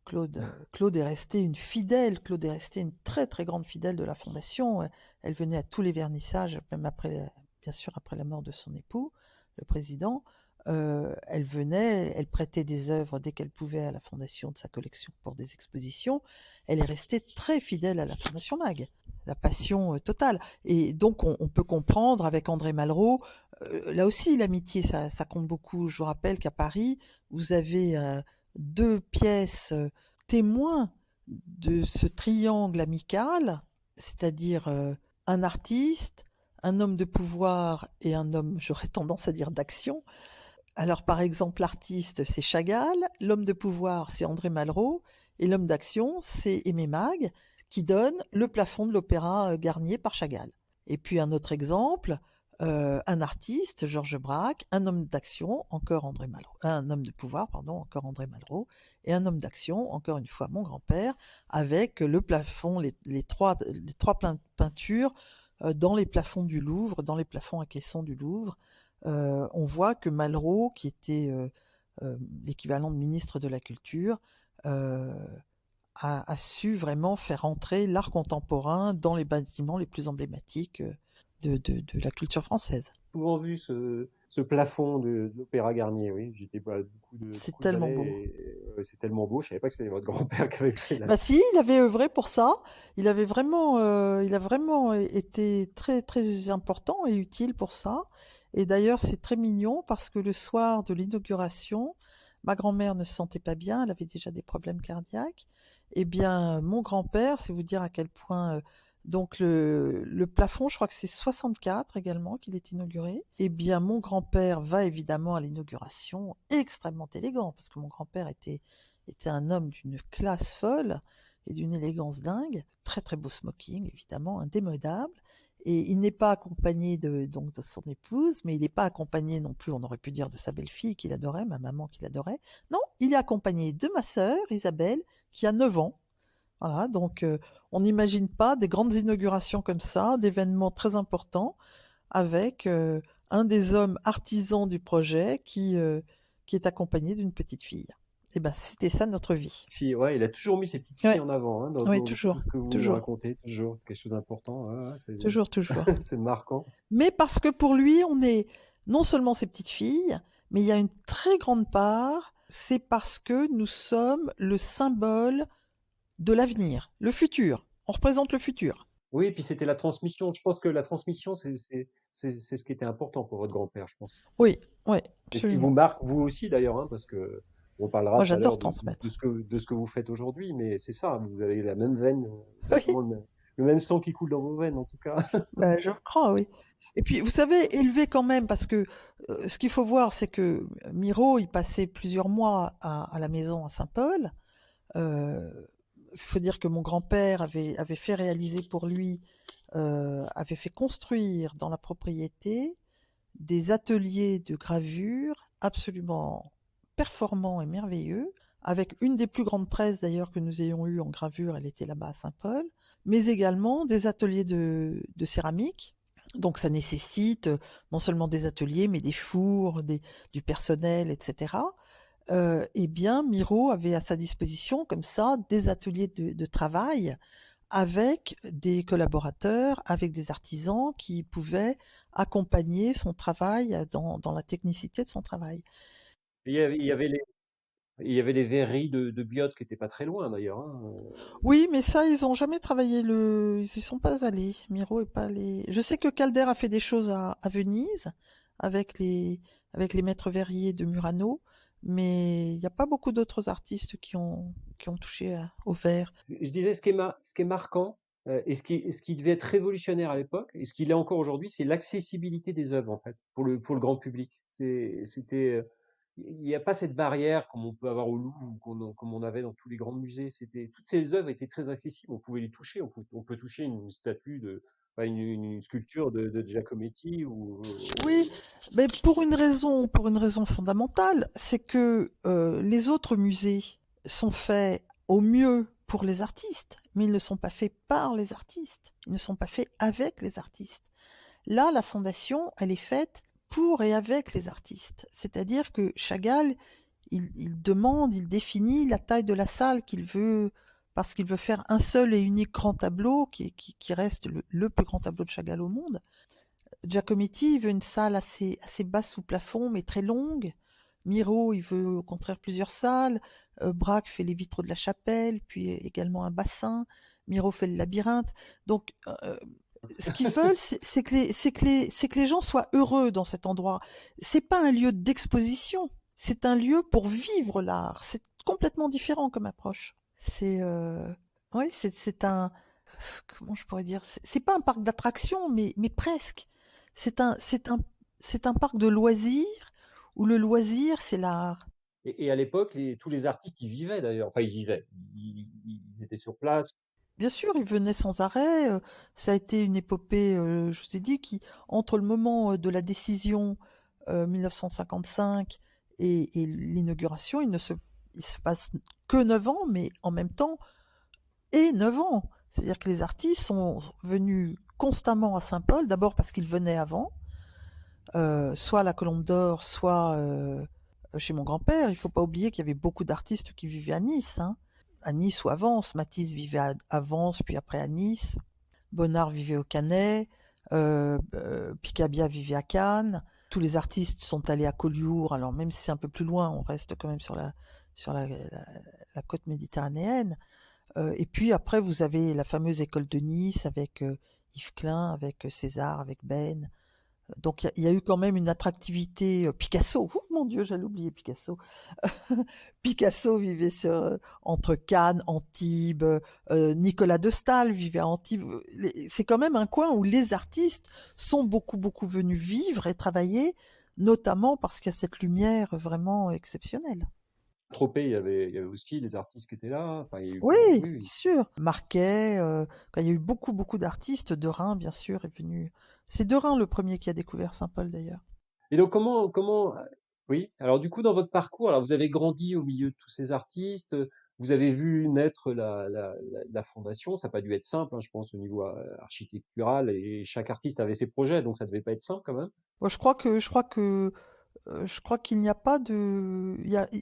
Speaker 2: Claude est restée une fidèle, Claude est restée une très très grande fidèle de la Fondation. Elle venait à tous les vernissages, même après, bien sûr après la mort de son époux, le président. Elle venait, elle prêtait des œuvres dès qu'elle pouvait à la Fondation de sa collection pour des expositions. Elle est restée très fidèle à la Fondation MAG, la passion totale. Et donc on peut comprendre avec André Malraux, là aussi l'amitié ça compte beaucoup. Je vous rappelle qu'à Paris, vous avez 2 pièces témoins de ce triangle amical, c'est-à-dire un artiste, un homme de pouvoir et un homme, j'aurais tendance à dire, d'action. Alors par exemple, l'artiste, c'est Chagall, l'homme de pouvoir, c'est André Malraux, et l'homme d'action, c'est Aimé Mag, qui donne le plafond de l'opéra Garnier par Chagall. Et puis un autre exemple, un artiste, Georges Braque, un homme d'action, encore André Malraux, un homme de pouvoir, pardon, encore André Malraux, et un homme d'action, encore une fois mon grand-père, avec le plafond, les trois peintures dans les plafonds du Louvre, dans les plafonds à caissons du Louvre. On voit que Malraux, qui était l'équivalent de ministre de la Culture, a su vraiment faire entrer l'art contemporain dans les bâtiments les plus emblématiques de la culture française.
Speaker 1: Souvent vu ce plafond de l'Opéra Garnier, oui. J'étais pas
Speaker 2: C'est
Speaker 1: beaucoup de
Speaker 2: tellement
Speaker 1: balais
Speaker 2: beau.
Speaker 1: et c'est tellement beau. Je savais pas que c'était votre grand-père qui avait fait
Speaker 2: Bah si, il avait œuvré pour ça. Il a vraiment été très très important et utile pour ça. Et d'ailleurs, c'est très mignon parce que le soir de l'inauguration, ma grand-mère ne se sentait pas bien, elle avait déjà des problèmes cardiaques. Eh bien, mon grand-père, c'est vous dire à quel point donc le plafond, je crois que c'est 64 également qu'il est inauguré. Eh bien, mon grand-père va évidemment à l'inauguration, extrêmement élégant, parce que mon grand-père était un homme d'une classe folle et d'une élégance dingue. Très très beau smoking, évidemment, indémodable. Et il n'est pas accompagné donc de son épouse, mais il n'est pas accompagné non plus, on aurait pu dire, de sa belle-fille qu'il adorait, ma maman qu'il adorait. Non, il est accompagné de ma sœur, Isabelle, qui a 9 ans. Voilà, donc on n'imagine pas des grandes inaugurations comme ça, d'événements très importants, avec un des hommes artisans du projet qui est accompagné d'une petite fille. Et ben, c'était ça notre vie.
Speaker 1: fille. Ouais, il a toujours mis ses petites filles
Speaker 2: Ouais,
Speaker 1: en avant, hein,
Speaker 2: ouais,
Speaker 1: dans tout
Speaker 2: toujours,
Speaker 1: ce que vous nous
Speaker 2: toujours,
Speaker 1: racontez, toujours. C'est quelque chose d'important. Ouais, ouais,
Speaker 2: toujours, toujours.
Speaker 1: c'est marquant.
Speaker 2: Mais parce que pour lui, on est non seulement ses petites filles, mais il y a une très grande part, c'est parce que nous sommes le symbole de l'avenir, le futur. On représente le futur.
Speaker 1: Oui, et puis c'était la transmission. Je pense que la transmission, c'est ce qui était important pour votre grand-père, je pense.
Speaker 2: Oui, oui,
Speaker 1: Et ce qui vous
Speaker 2: absolument.
Speaker 1: marque, vous aussi d'ailleurs, hein, parce que on parlera
Speaker 2: Moi,
Speaker 1: tout à l'heure
Speaker 2: j'adore transmettre.
Speaker 1: de ce que vous faites aujourd'hui, mais c'est ça, vous avez la même veine,
Speaker 2: Oui,
Speaker 1: exactement le même sang qui coule dans vos veines, en tout cas.
Speaker 2: ben, je crois, oui. Et puis, vous savez, élevé quand même, parce que ce qu'il faut voir, c'est que Miro, il passait plusieurs mois à la maison à Saint-Paul. Il faut dire que mon grand-père avait fait réaliser pour lui, avait fait construire dans la propriété des ateliers de gravure absolument performants et merveilleux, avec une des plus grandes presses d'ailleurs que nous ayons eues en gravure, elle était là-bas à Saint-Paul, mais également des ateliers de céramique. Donc ça nécessite non seulement des ateliers, mais des fours, du personnel, etc. Eh bien, Miro avait à sa disposition comme ça des ateliers de travail avec des collaborateurs, avec des artisans qui pouvaient accompagner son travail dans la technicité de son travail.
Speaker 1: Et il y avait les verreries de Biot qui étaient pas très loin d'ailleurs, hein.
Speaker 2: Oui, mais ça, ils ont jamais travaillé ils y sont pas allés. Miro est pas allé. Je sais que Calder a fait des choses à Venise avec les maîtres verriers de Murano, mais il n'y a pas beaucoup d'autres artistes qui ont touché au verre.
Speaker 1: Je disais, ce qui est marquant, et ce qui devait être révolutionnaire à l'époque, et ce qu'il est encore aujourd'hui, c'est l'accessibilité des œuvres, en fait, pour le grand public. Il n'y a pas cette barrière comme on peut avoir au Louvre ou comme on avait dans tous les grands musées. Toutes ces œuvres étaient très accessibles. On pouvait les toucher. On peut toucher une statue enfin, une sculpture de Giacometti
Speaker 2: Oui, mais pour une raison fondamentale, c'est que les autres musées sont faits au mieux pour les artistes, mais ils ne sont pas faits par les artistes, ils ne sont pas faits avec les artistes. Là, la fondation, elle est faite pour et avec les artistes. C'est-à-dire que Chagall, il demande, il définit la taille de la salle qu'il veut, parce qu'il veut faire un seul et unique grand tableau, qui reste le plus grand tableau de Chagall au monde. Giacometti, il veut une salle assez basse sous plafond, mais très longue. Miro, il veut au contraire plusieurs salles. Braque fait les vitraux de la chapelle, puis également un bassin. Miro fait le labyrinthe. Donc, ce qu'ils veulent, c'est que les gens soient heureux dans cet endroit. C'est pas un lieu d'exposition, c'est un lieu pour vivre l'art. C'est complètement différent comme approche. C'est ouais, c'est un comment je pourrais dire, c'est pas un parc d'attractions, mais presque. C'est un c'est un c'est un parc de loisirs où le loisir c'est l'art.
Speaker 1: et à l'époque, tous les artistes y vivaient d'ailleurs. Enfin, ils vivaient. Ils étaient sur place.
Speaker 2: Bien sûr, il venait sans arrêt. Ça a été une épopée, je vous ai dit, qui, entre le moment de la décision 1955 et l'inauguration, il se passe que 9 ans, mais en même temps, et 9 ans. C'est-à-dire que les artistes sont venus constamment à Saint-Paul, d'abord parce qu'ils venaient avant, soit à la Colombe d'Or, soit chez mon grand-père. Il ne faut pas oublier qu'il y avait beaucoup d'artistes qui vivaient à Nice, hein. À Nice ou à Vence. Matisse vivait à Vence, puis après à Nice. Bonnard vivait au Canet. Picabia vivait à Cannes. Tous les artistes sont allés à Collioure. Alors même si c'est un peu plus loin, on reste quand même sur la côte méditerranéenne. Et puis après, vous avez la fameuse école de Nice avec Yves Klein, avec César, avec Ben. Donc il y a eu quand même une attractivité. Picasso, oh, mon Dieu, j'allais oublier Picasso. Picasso vivait entre Cannes, Antibes. Nicolas de Staël vivait à Antibes. C'est quand même un coin où les artistes sont beaucoup, beaucoup venus vivre et travailler, notamment parce qu'il y a cette lumière vraiment exceptionnelle.
Speaker 1: Tropez, il y avait aussi des artistes qui étaient là. Enfin, il y a eu,
Speaker 2: Oui,
Speaker 1: oui,
Speaker 2: bien
Speaker 1: oui.
Speaker 2: sûr. Marquet, il y a eu beaucoup, beaucoup d'artistes. Derain, bien sûr, est venu. C'est Derain le premier qui a découvert Saint-Paul, d'ailleurs.
Speaker 1: Et donc, oui. Alors, du coup, dans votre parcours, alors vous avez grandi au milieu de tous ces artistes. Vous avez vu naître la fondation. Ça n'a pas dû être simple, hein, je pense, au niveau architectural. Et chaque artiste avait ses projets, donc ça devait pas être simple quand même.
Speaker 2: Moi, je crois qu'il n'y a pas de,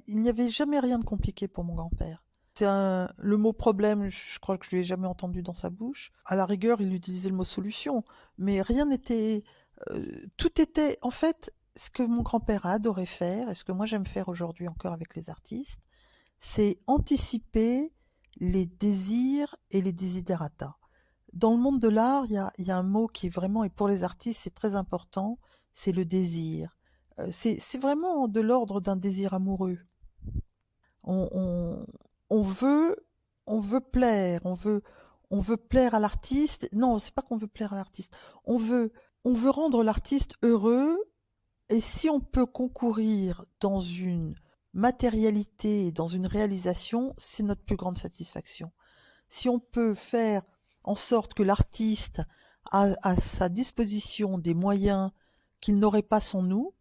Speaker 2: il n'y avait jamais rien de compliqué pour mon grand-père. Le mot problème, je crois que je l'ai jamais entendu dans sa bouche. À la rigueur, il utilisait le mot solution, mais rien n'était, tout était, en fait, ce que mon grand-père a adoré faire, et ce que moi j'aime faire aujourd'hui encore avec les artistes, c'est anticiper les désirs et les desiderata. Dans le monde de l'art, il y a un mot qui est vraiment, et pour les artistes, c'est très important, c'est le désir. C'est vraiment de l'ordre d'un désir amoureux. On, on- on veut, on veut plaire, on veut plaire à l'artiste. Non, c'est pas qu'on veut plaire à l'artiste. On veut, on veut rendre l'artiste heureux, et si on peut concourir dans une matérialité, dans une réalisation, c'est notre plus grande satisfaction. Si on peut faire en sorte que l'artiste a à sa disposition des moyens qu'il n'aurait pas sans nous,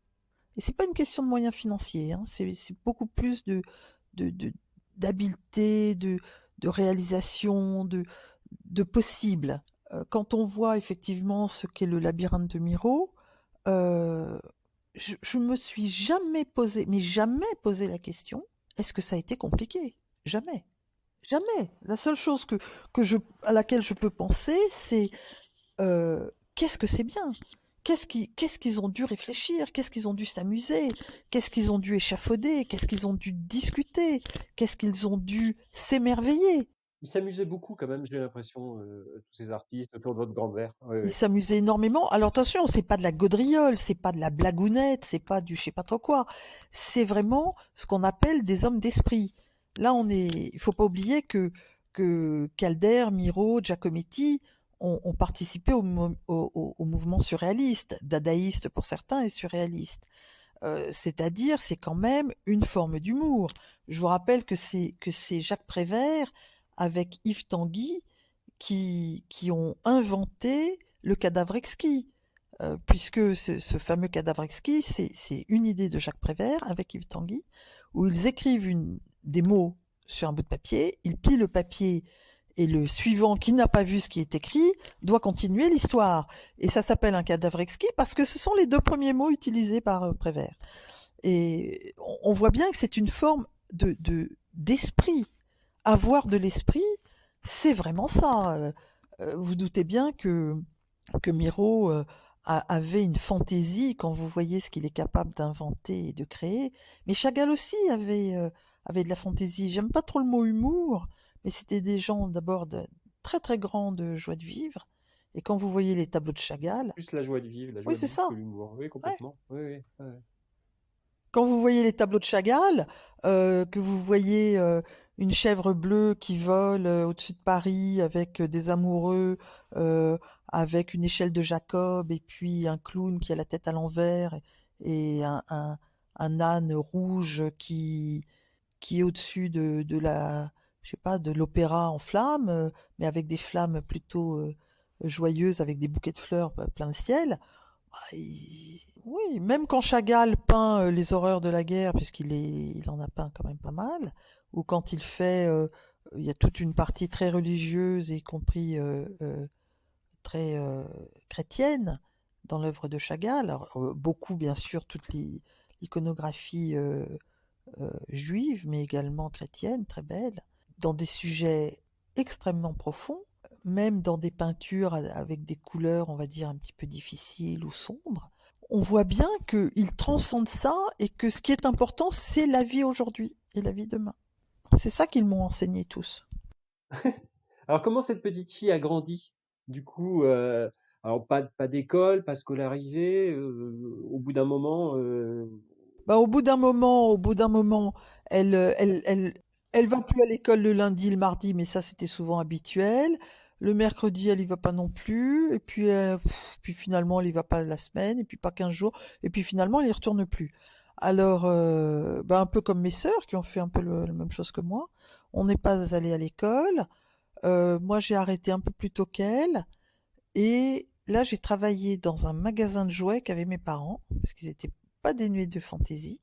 Speaker 2: et c'est pas une question de moyens financiers, hein, c'est beaucoup plus de, de- d'habileté, de réalisation, de possible. Quand on voit effectivement ce qu'est le labyrinthe de Miro, euh, je me suis jamais posé, mais jamais posé la question, est-ce que ça a été compliqué? Jamais. Jamais. La seule chose à laquelle je peux penser, c'est qu'est-ce que c'est bien? Qu'est-ce qu'ils ont dû réfléchir? Qu'est-ce qu'ils ont dû s'amuser? Qu'est-ce qu'ils ont dû échafauder? Qu'est-ce qu'ils ont dû discuter? Qu'est-ce qu'ils ont dû s'émerveiller?
Speaker 1: Ils s'amusaient beaucoup quand même, j'ai l'impression, tous ces artistes autour de votre grand-mère. Oui,
Speaker 2: Ils
Speaker 1: oui.
Speaker 2: s'amusaient énormément. Alors attention, c'est pas de la gaudriole, c'est pas de la blagounette, c'est pas du je sais pas trop quoi. C'est vraiment ce qu'on appelle des hommes d'esprit. Là, il faut pas oublier que Calder, Miro, Giacometti ont participé au mouvement surréaliste, dadaïste pour certains et surréaliste. C'est-à-dire, c'est quand même une forme d'humour. Je vous rappelle que c'est Jacques Prévert avec Yves Tanguy qui ont inventé le cadavre exquis. Puisque ce fameux cadavre exquis, c'est une idée de Jacques Prévert avec Yves Tanguy, où ils écrivent des mots sur un bout de papier, ils plient le papier et le suivant qui n'a pas vu ce qui est écrit doit continuer l'histoire. Et ça s'appelle un cadavre exquis parce que ce sont les deux premiers mots utilisés par Prévert. Et on voit bien que c'est une forme d'esprit. Avoir de l'esprit, c'est vraiment ça. Vous doutez bien que Miro avait une fantaisie quand vous voyez ce qu'il est capable d'inventer et de créer. Mais Chagall aussi avait de la fantaisie. J'aime pas trop le mot humour, mais c'était des gens d'abord de très très grande joie de vivre. Et quand vous voyez les tableaux de Chagall,
Speaker 1: Plus la joie de vivre,
Speaker 2: oui, c'est
Speaker 1: que
Speaker 2: ça.
Speaker 1: l'humour. Oui,
Speaker 2: Ouais.
Speaker 1: complètement. Oui, oui. Ouais.
Speaker 2: Quand vous voyez les tableaux de Chagall, que vous voyez une chèvre bleue qui vole au-dessus de Paris avec des amoureux, euh, avec une échelle de Jacob, et puis un clown qui a la tête à l'envers, et un âne rouge qui est au-dessus de la, je sais pas, de l'opéra en flammes, mais avec des flammes plutôt joyeuses, avec des bouquets de fleurs plein le ciel. Bah, oui, même quand Chagall peint les horreurs de la guerre, il en a peint quand même pas mal, ou quand il fait, il y a toute une partie très religieuse, y compris très chrétienne, dans l'œuvre de Chagall. Alors, beaucoup, bien sûr, toute l'iconographie juive, mais également chrétienne, très belle, dans des sujets extrêmement profonds, même dans des peintures avec des couleurs, on va dire, un petit peu difficiles ou sombres. On voit bien qu'il transcende ça et que ce qui est important, c'est la vie aujourd'hui et la vie demain. C'est ça qu'ils m'ont enseigné tous.
Speaker 1: Alors comment cette petite fille a grandi? Du coup, alors pas d'école, pas scolarisée, au bout d'un moment,
Speaker 2: Bah, au bout d'un moment, elle va plus à l'école le lundi, le mardi, mais ça c'était souvent habituel. Le mercredi, elle y va pas non plus. Et puis, puis finalement, elle y va pas la semaine, et puis pas 15 jours. Et puis finalement, elle y retourne plus. Alors, bah, un peu comme mes sœurs qui ont fait un peu la même chose que moi. On n'est pas allé à l'école. Moi, j'ai arrêté un peu plus tôt qu'elle. Et là, j'ai travaillé dans un magasin de jouets qu'avaient mes parents, parce qu'ils étaient pas dénués de fantaisie.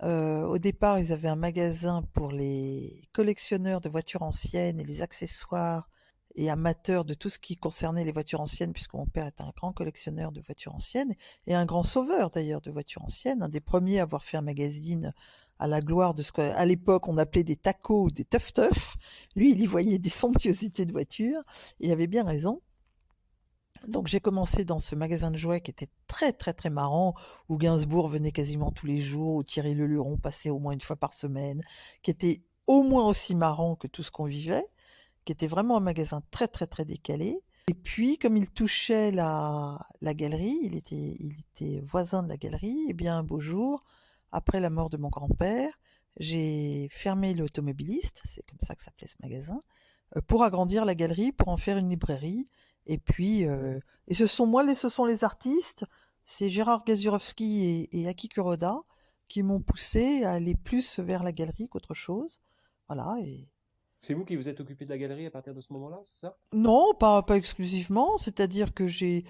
Speaker 2: Au départ, ils avaient un magasin pour les collectionneurs de voitures anciennes et les accessoires et amateurs de tout ce qui concernait les voitures anciennes, puisque mon père est un grand collectionneur de voitures anciennes et un grand sauveur d'ailleurs de voitures anciennes, un des premiers à avoir fait un magazine à la gloire de ce qu'à l'époque on appelait des tacos ou des teuf-teuf. Lui, il y voyait des somptuosités de voitures, et il avait bien raison. Donc j'ai commencé dans ce magasin de jouets qui était très très très marrant, où Gainsbourg venait quasiment tous les jours, où Thierry Leluron passait au moins une fois par semaine, qui était au moins aussi marrant que tout ce qu'on vivait, qui était vraiment un magasin très très très décalé. Et puis comme il touchait la galerie, il était voisin de la galerie, et bien un beau jour, après la mort de mon grand-père, j'ai fermé l'automobiliste, c'est comme ça que s'appelait ce magasin, pour agrandir la galerie, pour en faire une librairie. Et puis, et ce sont les artistes, c'est Gérard Gazurowski et Aki Kuroda qui m'ont poussé à aller plus vers la galerie qu'autre chose. Voilà. Et
Speaker 1: c'est vous qui vous êtes occupé de la galerie à partir de ce moment-là, c'est ça?
Speaker 2: non, pas exclusivement. C'est-à-dire que j'ai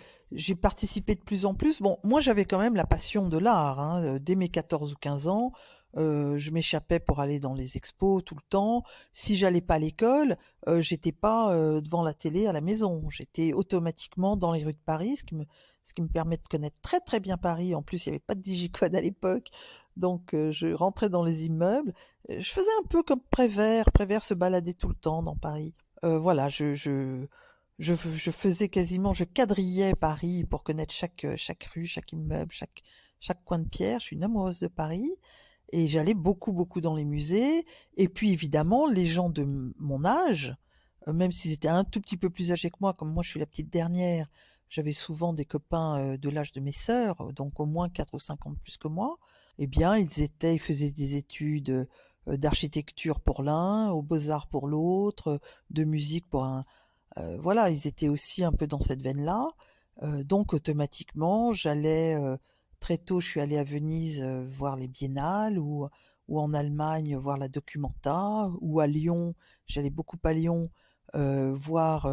Speaker 2: participé de plus en plus. Bon, moi, j'avais quand même la passion de l'art, hein. Dès mes 14 ou 15 ans, je m'échappais pour aller dans les expos tout le temps. Si j'allais pas à l'école, j'étais pas devant la télé à la maison. J'étais automatiquement dans les rues de Paris, ce qui me permet de connaître très très bien Paris. En plus, il n'y avait pas de digicode à l'époque, donc je rentrais dans les immeubles. Je faisais un peu comme Prévert. Prévert se baladait tout le temps dans Paris. Voilà, je faisais quasiment, je quadrillais Paris pour connaître chaque rue, chaque immeuble, chaque coin de pierre. Je suis une amoureuse de Paris et j'allais beaucoup, beaucoup dans les musées. Et puis évidemment, les gens de mon âge, même s'ils étaient un tout petit peu plus âgés que moi, comme moi je suis la petite dernière, j'avais souvent des copains de l'âge de mes sœurs, donc au moins 4 ou 5 ans de plus que moi. Eh bien, ils faisaient des études d'architecture pour l'un, aux beaux-arts pour l'autre, de musique pour un. Voilà, ils étaient aussi un peu dans cette veine-là. Donc automatiquement, j'allais très tôt, je suis allée à Venise voir les biennales, ou en Allemagne voir la Documenta, ou à Lyon, j'allais beaucoup à Lyon voir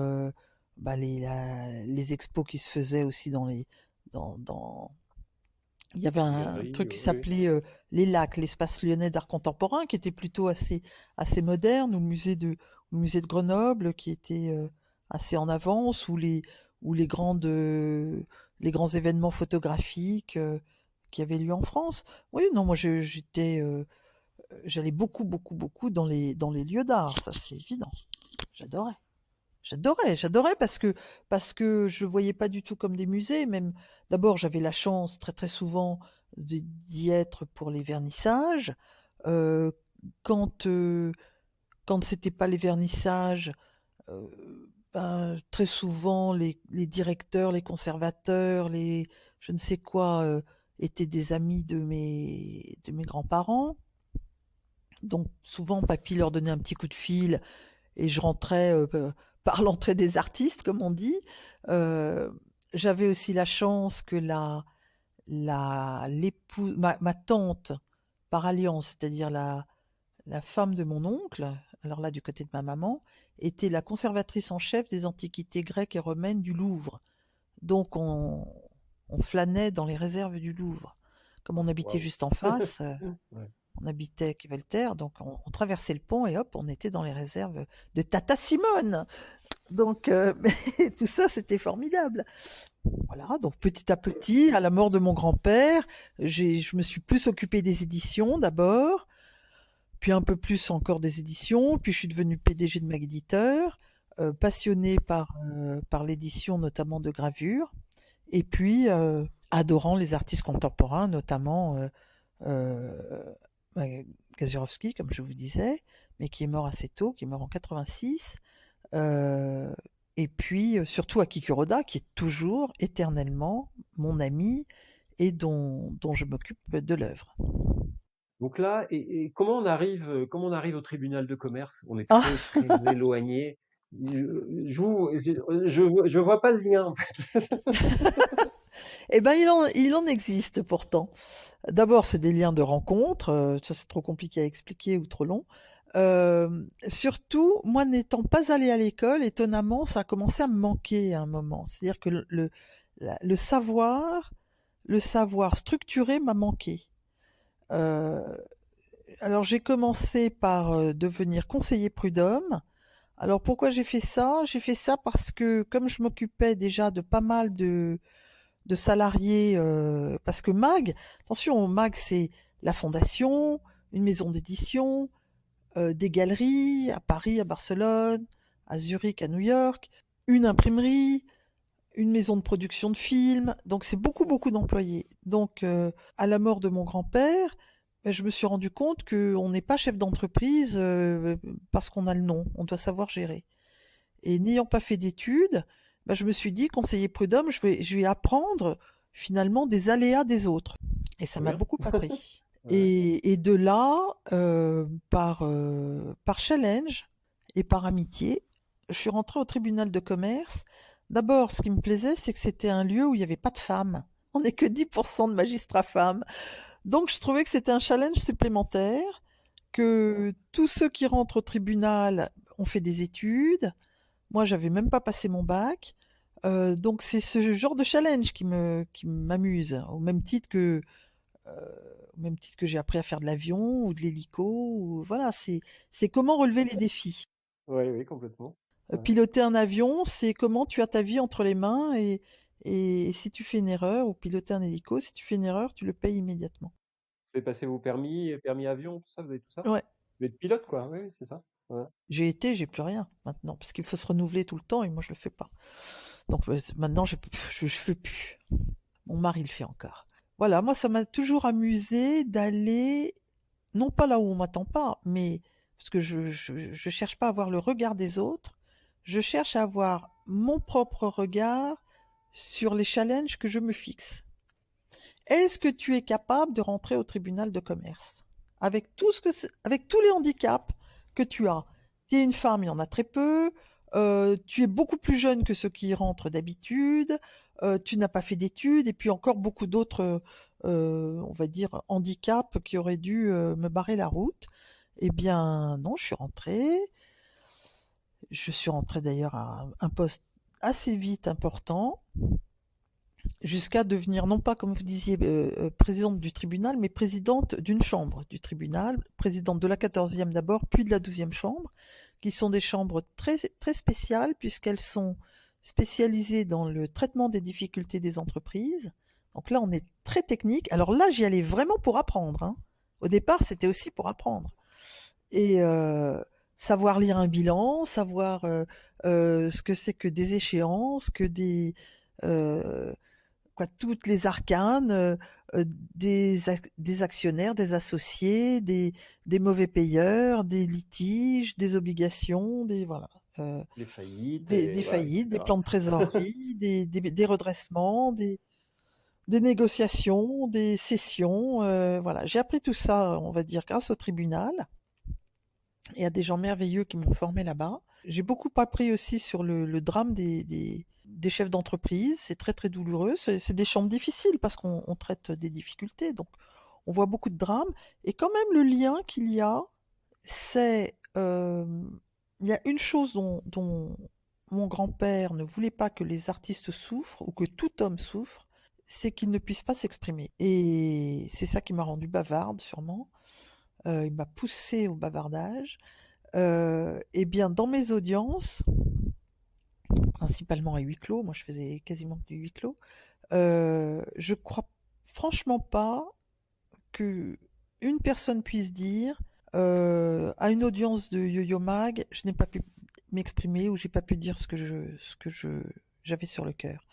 Speaker 2: bah, les expos qui se faisaient aussi dans il y avait
Speaker 1: Les
Speaker 2: un
Speaker 1: galeries,
Speaker 2: truc qui
Speaker 1: oui.
Speaker 2: s'appelait Les Lacs, l'espace lyonnais d'art contemporain, qui était plutôt assez moderne, ou le musée de Grenoble, qui était assez en avance, ou les grands événements photographiques qui avaient lieu en France. Oui, non, moi j'allais beaucoup, beaucoup, beaucoup dans les lieux d'art, ça c'est évident. J'adorais. J'adorais parce que je voyais pas du tout comme des musées. Même d'abord, j'avais la chance très très souvent d'y être pour les vernissages. Euh, quand quand c'était pas les vernissages, euh, ben, très souvent les directeurs, les conservateurs, les je ne sais quoi étaient des amis de mes grands-parents. Donc souvent, papy leur donnait un petit coup de fil et je rentrais par l'entrée des artistes, comme on dit. Euh, J'avais aussi la chance que l'épouse, ma tante par alliance, c'est-à-dire la femme de mon oncle, alors là du côté de ma maman, était la conservatrice en chef des antiquités grecques et romaines du Louvre. Donc on flânait dans les réserves du Louvre. Comme on habitait
Speaker 1: Waouh.
Speaker 2: juste en face,
Speaker 1: Ouais.
Speaker 2: on habitait quai Voltaire, donc on traversait le pont et hop, on était dans les réserves de Tata Simone. Donc tout ça, c'était formidable. Voilà, donc petit à petit, à la mort de mon grand-père, je me suis plus occupée des éditions d'abord, puis un peu plus encore des éditions, puis je suis devenue PDG de Mag Éditeur, passionnée par l'édition notamment de gravure, et puis adorant les artistes contemporains, notamment euh, Kazurovski, comme je vous disais, mais qui est mort assez tôt, qui est mort en 86. Euh, et puis surtout Aki Kuroda, qui est toujours éternellement mon ami et dont je m'occupe de l'œuvre.
Speaker 1: Donc là, et comment on arrive au tribunal de commerce? On est
Speaker 2: Ah,
Speaker 1: très, très éloigné. Je vois pas le lien, en fait.
Speaker 2: eh ben il en existe pourtant. D'abord, c'est des liens de rencontre, ça c'est trop compliqué à expliquer ou trop long. Surtout, moi n'étant pas allée à l'école, étonnamment, ça a commencé à me manquer à un moment. C'est-à-dire que le savoir structuré m'a manqué. Euh, alors j'ai commencé par devenir conseiller prud'homme. Alors pourquoi j'ai fait ça? J'ai fait ça parce que comme je m'occupais déjà de pas mal de salariés, parce que MAG, attention, MAG c'est la fondation, une maison d'édition, des galeries à Paris, à Barcelone, à Zurich, à New York, une imprimerie, une maison de production de films, donc c'est beaucoup, beaucoup d'employés. Donc à la mort de mon grand-père, je me suis rendu compte qu'on n'est pas chef d'entreprise parce qu'on a le nom, on doit savoir gérer. Et n'ayant pas fait d'études, je me suis dit, conseiller prud'homme, je vais apprendre finalement des aléas des autres. Et ça
Speaker 1: Trop
Speaker 2: m'a
Speaker 1: bien.
Speaker 2: beaucoup appris.
Speaker 1: Ouais.
Speaker 2: Et de là, par challenge et par amitié, je suis rentrée au tribunal de commerce. D'abord, ce qui me plaisait, c'est que c'était un lieu où il n'y avait pas de femmes. On n'est que 10% de magistrats femmes. Donc, je trouvais que c'était un challenge supplémentaire, que tous ceux qui rentrent au tribunal ont fait des études. Moi, j'avais même pas passé mon bac. Donc, c'est ce genre de challenge qui m'amuse, au même titre que j'ai appris à faire de l'avion ou de l'hélico. Voilà, c'est comment relever les défis.
Speaker 1: Oui, oui, complètement. Ouais.
Speaker 2: Piloter un avion, c'est comment tu as ta vie entre les mains et si tu fais une erreur, ou piloter un hélico, si tu fais une erreur, tu le payes immédiatement.
Speaker 1: Vous avez passé vos permis avion, tout ça, vous avez tout ça?
Speaker 2: Ouais,
Speaker 1: Vous êtes pilote, quoi, oui, oui, c'est ça. Ouais.
Speaker 2: j'ai plus rien maintenant, parce qu'il faut se renouveler tout le temps et moi je le fais pas. Donc maintenant je fais plus. Mon mari le fait encore. Voilà, moi ça m'a toujours amusé d'aller, non pas là où on m'attend pas, mais parce que je cherche pas à avoir le regard des autres, je cherche à avoir mon propre regard sur les challenges que je me fixe. Est-ce que tu es capable de rentrer au tribunal de commerce avec avec tous les handicaps que tu as? Tu es une femme, il y en a très peu. Tu es beaucoup plus jeune que ceux qui y rentrent d'habitude. Tu n'as pas fait d'études et puis encore beaucoup d'autres, on va dire, handicaps qui auraient dû me barrer la route. Eh bien, non, je suis rentrée. Je suis rentrée d'ailleurs à un poste assez vite important, jusqu'à devenir, non pas comme vous disiez, présidente du tribunal, mais présidente d'une chambre du tribunal, présidente de la 14e d'abord, puis de la 12e chambre, qui sont des chambres très, très spéciales, puisqu'elles sont spécialisées dans le traitement des difficultés des entreprises. Donc là, on est très technique. Alors là, j'y allais vraiment pour apprendre, hein. Au départ, c'était aussi pour apprendre. Et savoir lire un bilan, savoir ce que c'est que des échéances, que euh, toutes les arcanes, des actionnaires, des associés, des mauvais payeurs, des litiges, des obligations, voilà,
Speaker 1: Les faillites,
Speaker 2: des
Speaker 1: et voilà,
Speaker 2: faillites, des
Speaker 1: etc.
Speaker 2: plans de trésorerie, des redressements, des négociations, des cessions. Voilà, j'ai appris tout ça, on va dire, grâce au tribunal et à des gens merveilleux qui m'ont formé là-bas. J'ai beaucoup appris aussi sur le drame des chefs d'entreprise. C'est très très douloureux. C'est des chambres difficiles parce qu'on traite des difficultés. Donc on voit beaucoup de drames. Et quand même le lien qu'il y a, c'est il y a une chose dont mon grand-père ne voulait pas que les artistes souffrent, ou que tout homme souffre, c'est qu'il ne puisse pas s'exprimer. Et c'est ça qui m'a rendue bavarde, sûrement. Il m'a poussée au bavardage. Et bien, dans mes audiences, principalement à huis clos, moi je faisais quasiment que du huis clos, je crois franchement pas que une personne puisse dire à une audience de Yo-Yo Mag, je n'ai pas pu m'exprimer ou j'ai pas pu dire j'avais sur le cœur.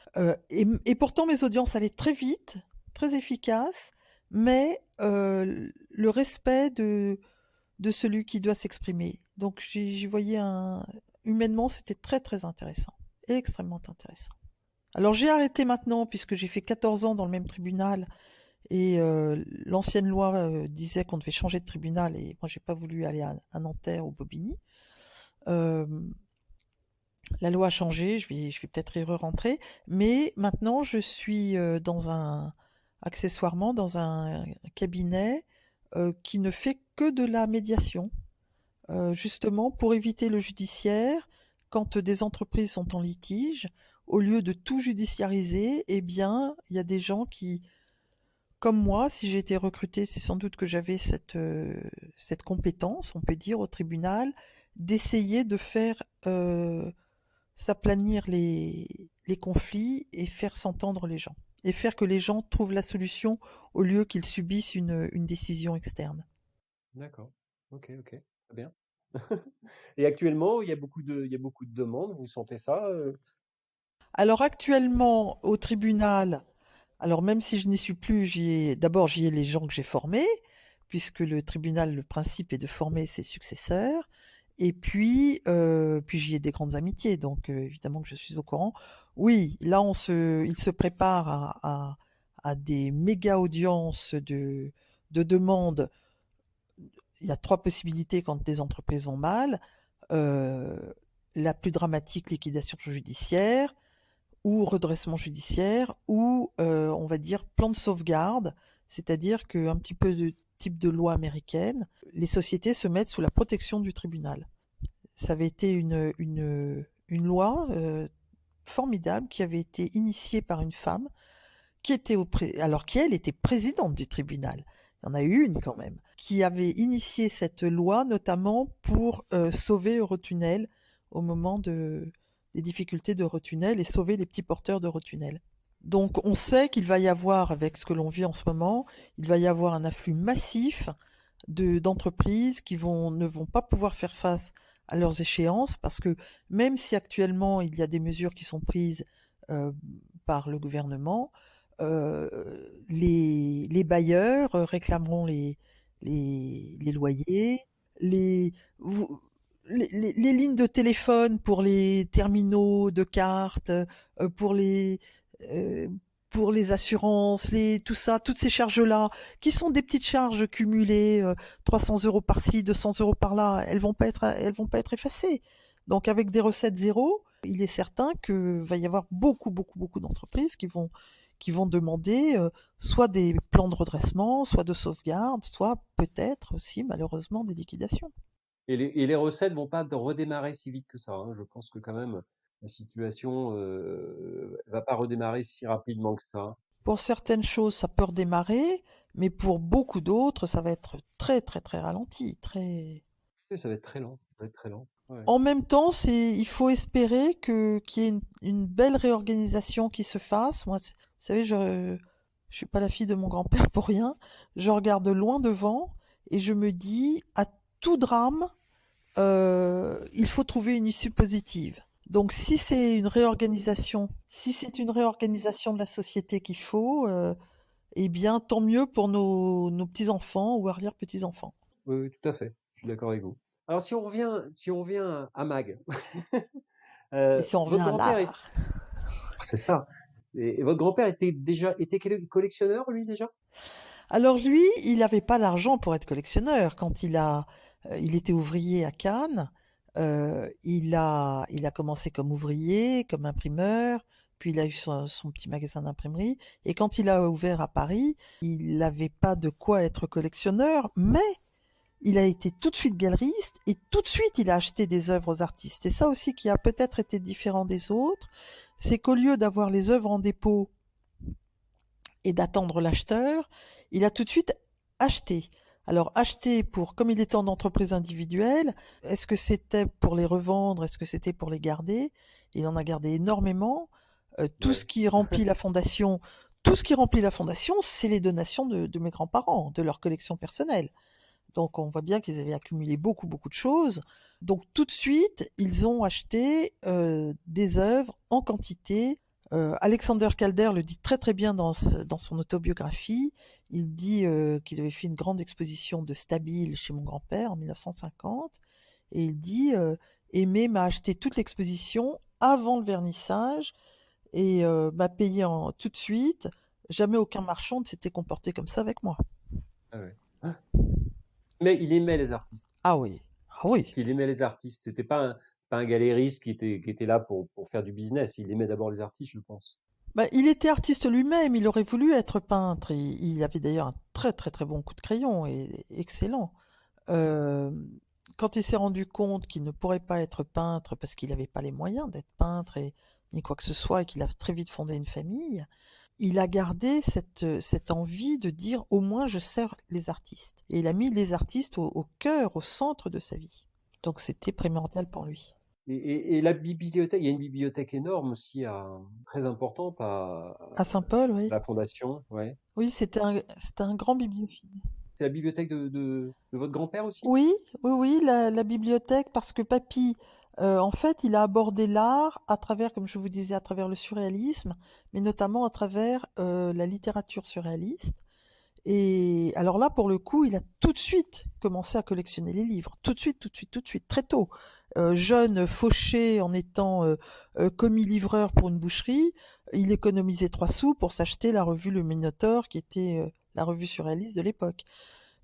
Speaker 2: Et pourtant mes audiences allaient très vite, très efficaces, mais le respect de celui qui doit s'exprimer. Donc j'y voyais humainement, c'était très très intéressant, extrêmement intéressant. Alors j'ai arrêté maintenant puisque j'ai fait 14 ans dans le même tribunal et l'ancienne loi disait qu'on devait changer de tribunal et moi j'ai pas voulu aller à Nanterre ou Bobigny. La loi a changé, je vais peut-être y re-rentrer, mais maintenant je suis accessoirement dans un cabinet qui ne fait que de la médiation, justement pour éviter le judiciaire. Quand des entreprises sont en litige, au lieu de tout judiciariser, eh bien, il y a des gens qui, comme moi, si j'ai été recrutée, c'est sans doute que j'avais cette compétence, on peut dire, au tribunal, d'essayer de faire s'aplanir les conflits et faire s'entendre les gens. Et faire que les gens trouvent la solution au lieu qu'ils subissent une décision externe.
Speaker 1: D'accord. Ok, ok. Très bien. Et actuellement, il y a beaucoup de demandes. Vous sentez ça
Speaker 2: Alors actuellement, au tribunal, alors même si je n'y suis plus, d'abord j'y ai les gens que j'ai formés, puisque le tribunal, le principe est de former ses successeurs. Et puis j'y ai des grandes amitiés, donc évidemment que je suis au courant. Oui, là il se prépare à des méga audiences de demandes. Il y a 3 possibilités quand les entreprises vont mal. Euh, la plus dramatique, liquidation judiciaire, ou redressement judiciaire, ou on va dire plan de sauvegarde, c'est-à-dire qu'un petit peu de type de loi américaine, les sociétés se mettent sous la protection du tribunal. Ça avait été une loi formidable qui avait été initiée par une femme alors qu'elle était présidente du tribunal. Il y en a eu une quand même, qui avait initié cette loi notamment pour sauver Eurotunnel au moment des difficultés d'Eurotunnel et sauver les petits porteurs d'Eurotunnel. Donc on sait qu'il va y avoir, avec ce que l'on vit en ce moment, il va y avoir un afflux massif d'entreprises qui ne vont pas pouvoir faire face à leurs échéances parce que même si actuellement il y a des mesures qui sont prises euh, par le gouvernement, les bailleurs réclameront les loyers, les, vous- les lignes de téléphone pour les terminaux de cartes, pour euh, pour les assurances, tout ça, toutes ces charges-là, qui sont des petites charges cumulées, 300 € par-ci, 200 € par-là, elles vont pas être effacées. Donc avec des recettes zéro, il est certain que va y avoir beaucoup, beaucoup, beaucoup d'entreprises qui vont demander soit des plans de redressement, soit de sauvegarde, soit peut-être aussi malheureusement des liquidations.
Speaker 1: et les recettes vont pas redémarrer si vite que ça, hein. Je pense que quand même la situation va pas redémarrer si rapidement que ça.
Speaker 2: Pour certaines choses, ça peut redémarrer, mais pour beaucoup d'autres, ça va être très très très ralenti.
Speaker 1: Oui, ça va être très lent. Ça va être très lent. Ouais.
Speaker 2: En même temps, il faut espérer qu'il y ait une belle réorganisation qui se fasse. Moi, vous savez, je suis pas la fille de mon grand-père pour rien. Je regarde loin devant et je me dis, à tout drame, il faut trouver une issue positive. Donc, si c'est une réorganisation de la société qu'il faut, eh bien, tant mieux pour nos petits-enfants ou arrière-petits-enfants.
Speaker 1: Oui, oui, tout à fait. Je suis d'accord avec vous. Alors si on revient à Mag,
Speaker 2: Et si on revient
Speaker 1: votre
Speaker 2: à
Speaker 1: grand-père est,
Speaker 2: l'art.
Speaker 1: c'est ça. Et votre grand-père était collectionneur lui déjà?
Speaker 2: Alors lui, il n'avait pas l'argent pour être collectionneur. Il était ouvrier à Cannes. Il a commencé comme ouvrier, comme imprimeur, puis il a eu son petit magasin d'imprimerie. Et quand il a ouvert à Paris, il n'avait pas de quoi être collectionneur, mais il a été tout de suite galeriste et tout de suite il a acheté des œuvres aux artistes. Et ça aussi qui a peut-être été différent des autres, c'est qu'au lieu d'avoir les œuvres en dépôt et d'attendre l'acheteur, il a tout de suite acheté. Alors acheter pour, comme il était en entreprise individuelle, est-ce que c'était pour les revendre, est-ce que c'était pour les garder? Il en a gardé énormément. Tout ce
Speaker 1: Ouais.
Speaker 2: qui remplit la fondation, c'est les donations de mes grands-parents, de leur collection personnelle. Donc on voit bien qu'ils avaient accumulé beaucoup, beaucoup de choses. Donc tout de suite, ils ont acheté des œuvres en quantité. Alexander Calder le dit très très bien dans son autobiographie. Il dit qu'il avait fait une grande exposition de Stabile chez mon grand-père en 1950. Et il dit Aimé m'a acheté toute l'exposition avant le vernissage et m'a payé tout de suite. Jamais aucun marchand ne s'était comporté comme ça avec moi.
Speaker 1: Ah ouais. Mais il aimait les artistes.
Speaker 2: Ah oui, ah oui.
Speaker 1: Parce qu'il aimait les artistes. C'était pas un galériste qui était là pour faire du business. Il aimait d'abord les artistes, je pense.
Speaker 2: Bah, il était artiste lui-même, il aurait voulu être peintre. Il avait d'ailleurs un très très très bon coup de crayon et excellent. Euh, Quand il s'est rendu compte qu'il ne pourrait pas être peintre parce qu'il n'avait pas les moyens d'être peintre ni quoi que ce soit et qu'il a très vite fondé une famille, il a gardé cette envie de dire au moins je sers les artistes. Et il a mis les artistes au cœur, au centre de sa vie. Donc c'était primordial pour lui.
Speaker 1: Et la bibliothèque, il y a une bibliothèque énorme aussi, très importante
Speaker 2: À Saint-Paul,
Speaker 1: à
Speaker 2: oui.
Speaker 1: la Fondation. Ouais.
Speaker 2: Oui, c'était un grand bibliophile.
Speaker 1: C'est la bibliothèque de votre grand-père aussi?
Speaker 2: Oui, oui, oui, la bibliothèque, parce que papy, en fait, il a abordé l'art à travers, comme je vous disais, à travers le surréalisme, mais notamment à travers la littérature surréaliste. Et alors là, pour le coup, il a tout de suite commencé à collectionner les livres. Tout de suite, tout de suite, tout de suite, très tôt. Jeune, fauché en étant commis livreur pour une boucherie, il économisait 3 sous pour s'acheter la revue Le Minotaure, qui était la revue surréaliste de l'époque.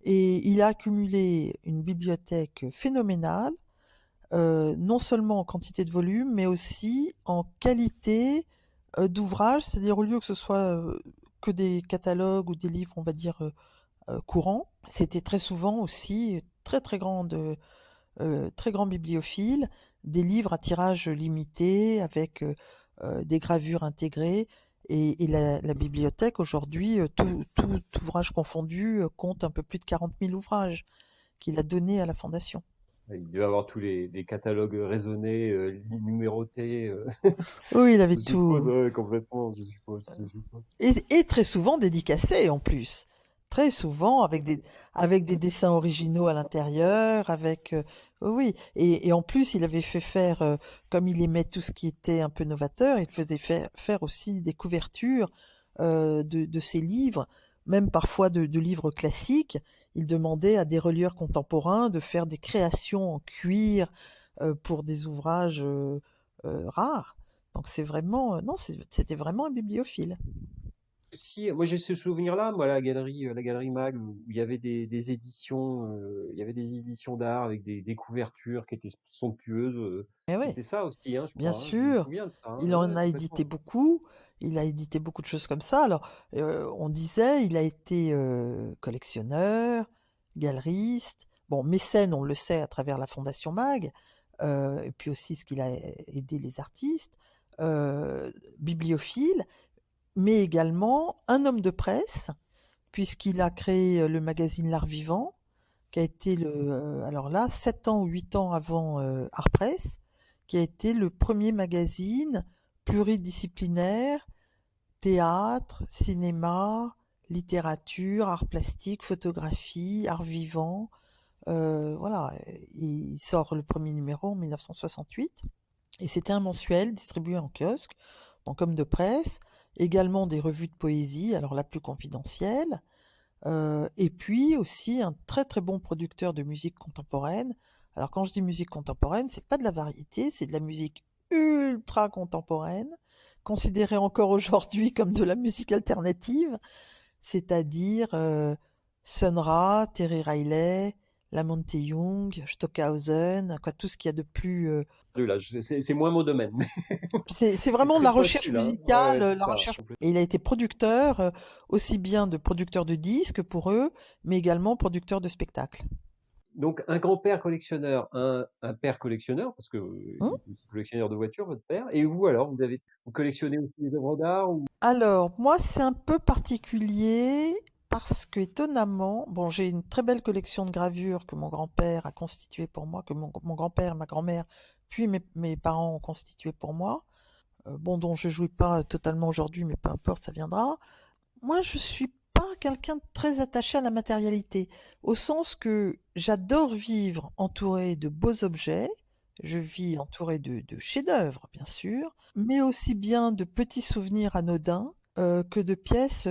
Speaker 2: Et il a accumulé une bibliothèque phénoménale, non seulement en quantité de volumes, mais aussi en qualité d'ouvrage, c'est-à-dire au lieu que ce soit que des catalogues ou des livres, on va dire, courants, c'était très souvent aussi très grand bibliophile, des livres à tirage limité avec des gravures intégrées. Et la bibliothèque, aujourd'hui, tout ouvrage confondu, compte un peu plus de 40 000 ouvrages qu'il a donnés à la Fondation.
Speaker 1: Il devait avoir tous des catalogues raisonnés, numérotés,
Speaker 2: Oui, il avait
Speaker 1: je suppose,
Speaker 2: tout.
Speaker 1: ouais, complètement, je suppose.
Speaker 2: Et très souvent dédicacé en plus. Très souvent avec des dessins originaux à l'intérieur, avec oui. Et en plus, il avait fait faire, comme il aimait tout ce qui était un peu novateur, il faisait faire aussi des couvertures de ses livres, même parfois de livres classiques. Il demandait à des relieurs contemporains de faire des créations en cuir pour des ouvrages rares. Donc c'est vraiment, non, c'était vraiment un bibliophile.
Speaker 1: Si, moi j'ai ce souvenir-là, moi la galerie Mag, où il y avait des éditions, il y avait des éditions d'art avec des couvertures qui étaient somptueuses.
Speaker 2: Eh oui,
Speaker 1: C'était ça aussi, hein, je
Speaker 2: bien
Speaker 1: crois, hein, je me
Speaker 2: sûr.
Speaker 1: souviens de ça, hein,
Speaker 2: Il
Speaker 1: ouais,
Speaker 2: en
Speaker 1: ouais,
Speaker 2: a
Speaker 1: complètement.
Speaker 2: édité beaucoup. Il a édité beaucoup de choses comme ça. Alors, on disait, il a été collectionneur, galeriste, bon, mécène, on le sait à travers la Fondation Mag, et puis aussi ce qu'il a aidé les artistes, bibliophile, mais également un homme de presse, puisqu'il a créé le magazine L'Art Vivant, qui a été alors là, 7 ans ou 8 ans avant Art Press, qui a été le premier magazine pluridisciplinaire, théâtre, cinéma, littérature, art plastique, photographie, art vivant. Voilà, il sort le premier numéro en 1968. Et c'était un mensuel distribué en kiosque, donc comme de presse, également des revues de poésie, alors la plus confidentielle, et puis aussi un très très bon producteur de musique contemporaine. Alors quand je dis musique contemporaine, c'est pas de la variété, c'est de la musique ultra contemporaine, considérée encore aujourd'hui comme de la musique alternative, c'est-à-dire Sun Ra, Terry Riley, Lamonte Young, Stockhausen, quoi, tout ce qu'il y a de plus.
Speaker 1: Là, c'est moins mon domaine, mais
Speaker 2: C'est
Speaker 1: c'est
Speaker 2: vraiment de
Speaker 1: très
Speaker 2: la recherche
Speaker 1: pointu là, hein. Ouais,
Speaker 2: musicale,
Speaker 1: ouais, c'est
Speaker 2: la
Speaker 1: ça,
Speaker 2: recherche.
Speaker 1: complètement.
Speaker 2: Et il a été producteur, aussi bien de producteur de disques pour eux, mais également producteur de spectacles.
Speaker 1: Donc un grand-père collectionneur, un père collectionneur, parce que
Speaker 2: Hein.
Speaker 1: il est aussi collectionneur de voitures, votre père. Et vous alors, vous collectionnez aussi les œuvres d'art ou
Speaker 2: Alors, moi, c'est un peu particulier parce que, étonnamment, bon, j'ai une très belle collection de gravures que mon grand-père a constituée pour moi, que mon grand-père, ma grand-mère, puis mes parents ont constitué pour moi. Bon, dont je jouis pas totalement aujourd'hui, mais peu importe, ça viendra. Moi, je suis pas quelqu'un de très attaché à la matérialité, au sens que j'adore vivre entouré de beaux objets. Je vis entouré de chefs-d'œuvre, bien sûr, mais aussi bien de petits souvenirs anodins que de pièces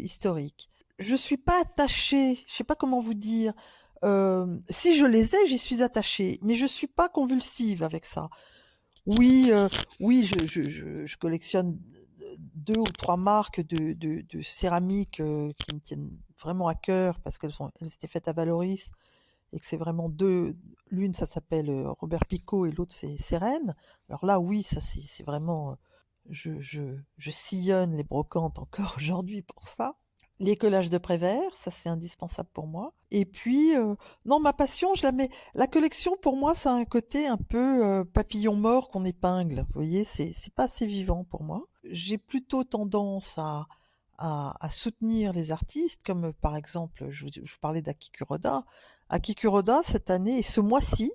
Speaker 2: historiques. Je suis pas attachée, je sais pas comment vous dire. Si je les ai, j'y suis attachée, mais je suis pas convulsive avec ça. Oui, oui, je collectionne 2 ou 3 marques de céramique, qui me tiennent vraiment à cœur parce elles étaient faites à Valoris et que c'est vraiment 2. L'une ça s'appelle, Robert Picot et l'autre c'est Sérène. Alors là, oui, ça c'est vraiment, je sillonne les brocantes encore aujourd'hui pour ça. Les collages de Prévert, ça c'est indispensable pour moi. Et puis, non, ma passion, je la mets. La collection, pour moi, ça a un côté un peu papillon mort qu'on épingle. Vous voyez, c'est pas assez vivant pour moi. J'ai plutôt tendance à soutenir les artistes, comme par exemple, je vous parlais d'Aki Kuroda. Aki Kuroda, cette année et ce mois-ci,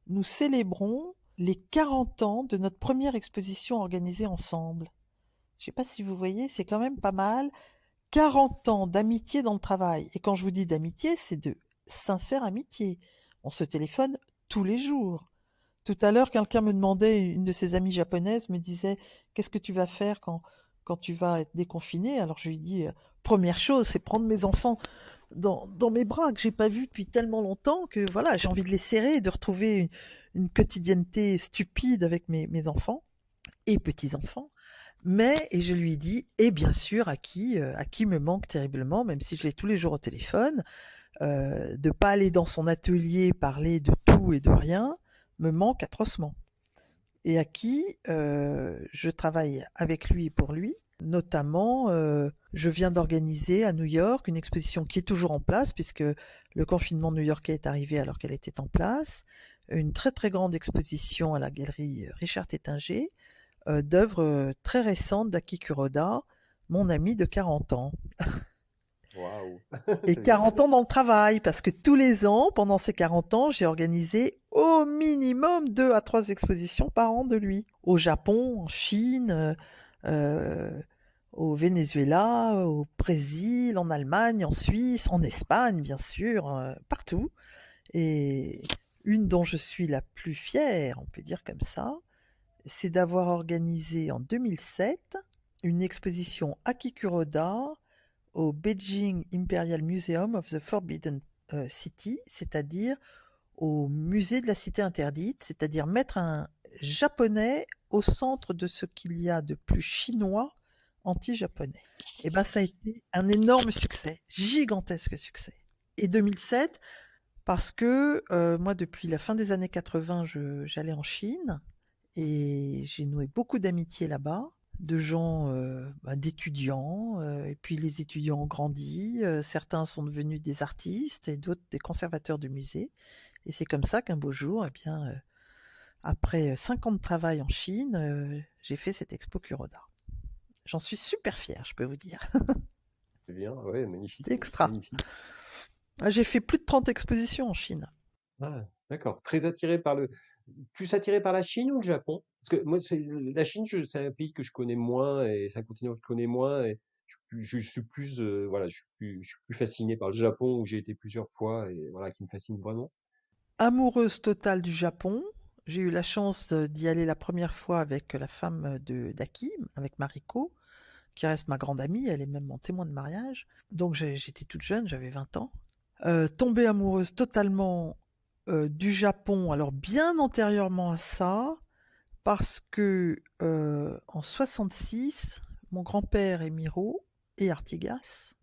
Speaker 2: nous célébrons les 40 ans de notre première exposition organisée ensemble. Je sais pas si vous voyez, c'est quand même pas mal. 40 ans d'amitié dans le travail. Et quand je vous dis d'amitié, c'est de sincère amitié. On se téléphone tous les jours. Tout à l'heure, quelqu'un me demandait, une de ses amies japonaises me disait, qu'est-ce que tu vas faire quand tu vas être déconfiné? Alors je lui dis, première chose, c'est prendre mes enfants dans mes bras que j'ai pas vus depuis tellement longtemps que voilà, j'ai envie de les serrer et de retrouver une quotidienneté stupide avec mes enfants et petits-enfants. Mais, et je lui dis, et bien sûr, à qui me manque terriblement, même si je l'ai tous les jours au téléphone, de pas aller dans son atelier parler de tout et de rien, me manque atrocement. Et à qui je travaille avec lui et pour lui. Notamment, je viens d'organiser à New York une exposition qui est toujours en place, puisque le confinement new-yorkais est arrivé alors qu'elle était en place. Une très très grande exposition à la galerie Richard Tettinger, d'œuvres très récentes d'Aki Kuroda, mon ami de 40 ans.
Speaker 1: waouh,
Speaker 2: Et
Speaker 1: c'est bien
Speaker 2: 40
Speaker 1: ça.
Speaker 2: ans dans le travail, parce que tous les ans, pendant ces 40 ans, j'ai organisé au minimum 2 à 3 expositions par an de lui. Au Japon, en Chine, euh, au Venezuela, au Brésil, en Allemagne, en Suisse, en Espagne, bien sûr, partout. Et une dont je suis la plus fière, on peut dire comme ça, c'est d'avoir organisé en 2007 une exposition Akikuroda au Beijing Imperial Museum of the Forbidden City, c'est-à-dire au musée de la cité interdite, c'est-à-dire mettre un japonais au centre de ce qu'il y a de plus chinois anti-japonais. Et ben ça a été un énorme succès, gigantesque succès. Et 2007, parce que moi depuis la fin des années 80, j'allais en Chine et j'ai noué beaucoup d'amitiés là-bas, de gens, d'étudiants, et puis les étudiants ont grandi, certains sont devenus des artistes et d'autres des conservateurs de musées. Et c'est comme ça qu'un beau jour, eh bien, après 5 ans de travail en Chine, j'ai fait cette expo Kuroda. J'en suis super fière, je peux vous dire.
Speaker 1: C'est bien, ouais, magnifique,
Speaker 2: C'est extra.
Speaker 1: magnifique.
Speaker 2: Ah, j'ai fait plus de 30 expositions en Chine.
Speaker 1: Ah, d'accord. Très attiré par plus attiré par la Chine ou le Japon? Parce que moi, la Chine, c'est un pays que je connais moins et c'est un continent que je connais moins et je suis plus, voilà, je suis plus fasciné par le Japon où j'ai été plusieurs fois et voilà, qui me fascine vraiment.
Speaker 2: Amoureuse totale du Japon. J'ai eu la chance d'y aller la première fois avec la femme d'Aki, avec Mariko, qui reste ma grande amie, elle est même mon témoin de mariage. Donc j'étais toute jeune, j'avais 20 ans. Tombée amoureuse totalement du Japon, alors bien antérieurement à ça, parce que en 66, mon grand-père et Miro et Artigas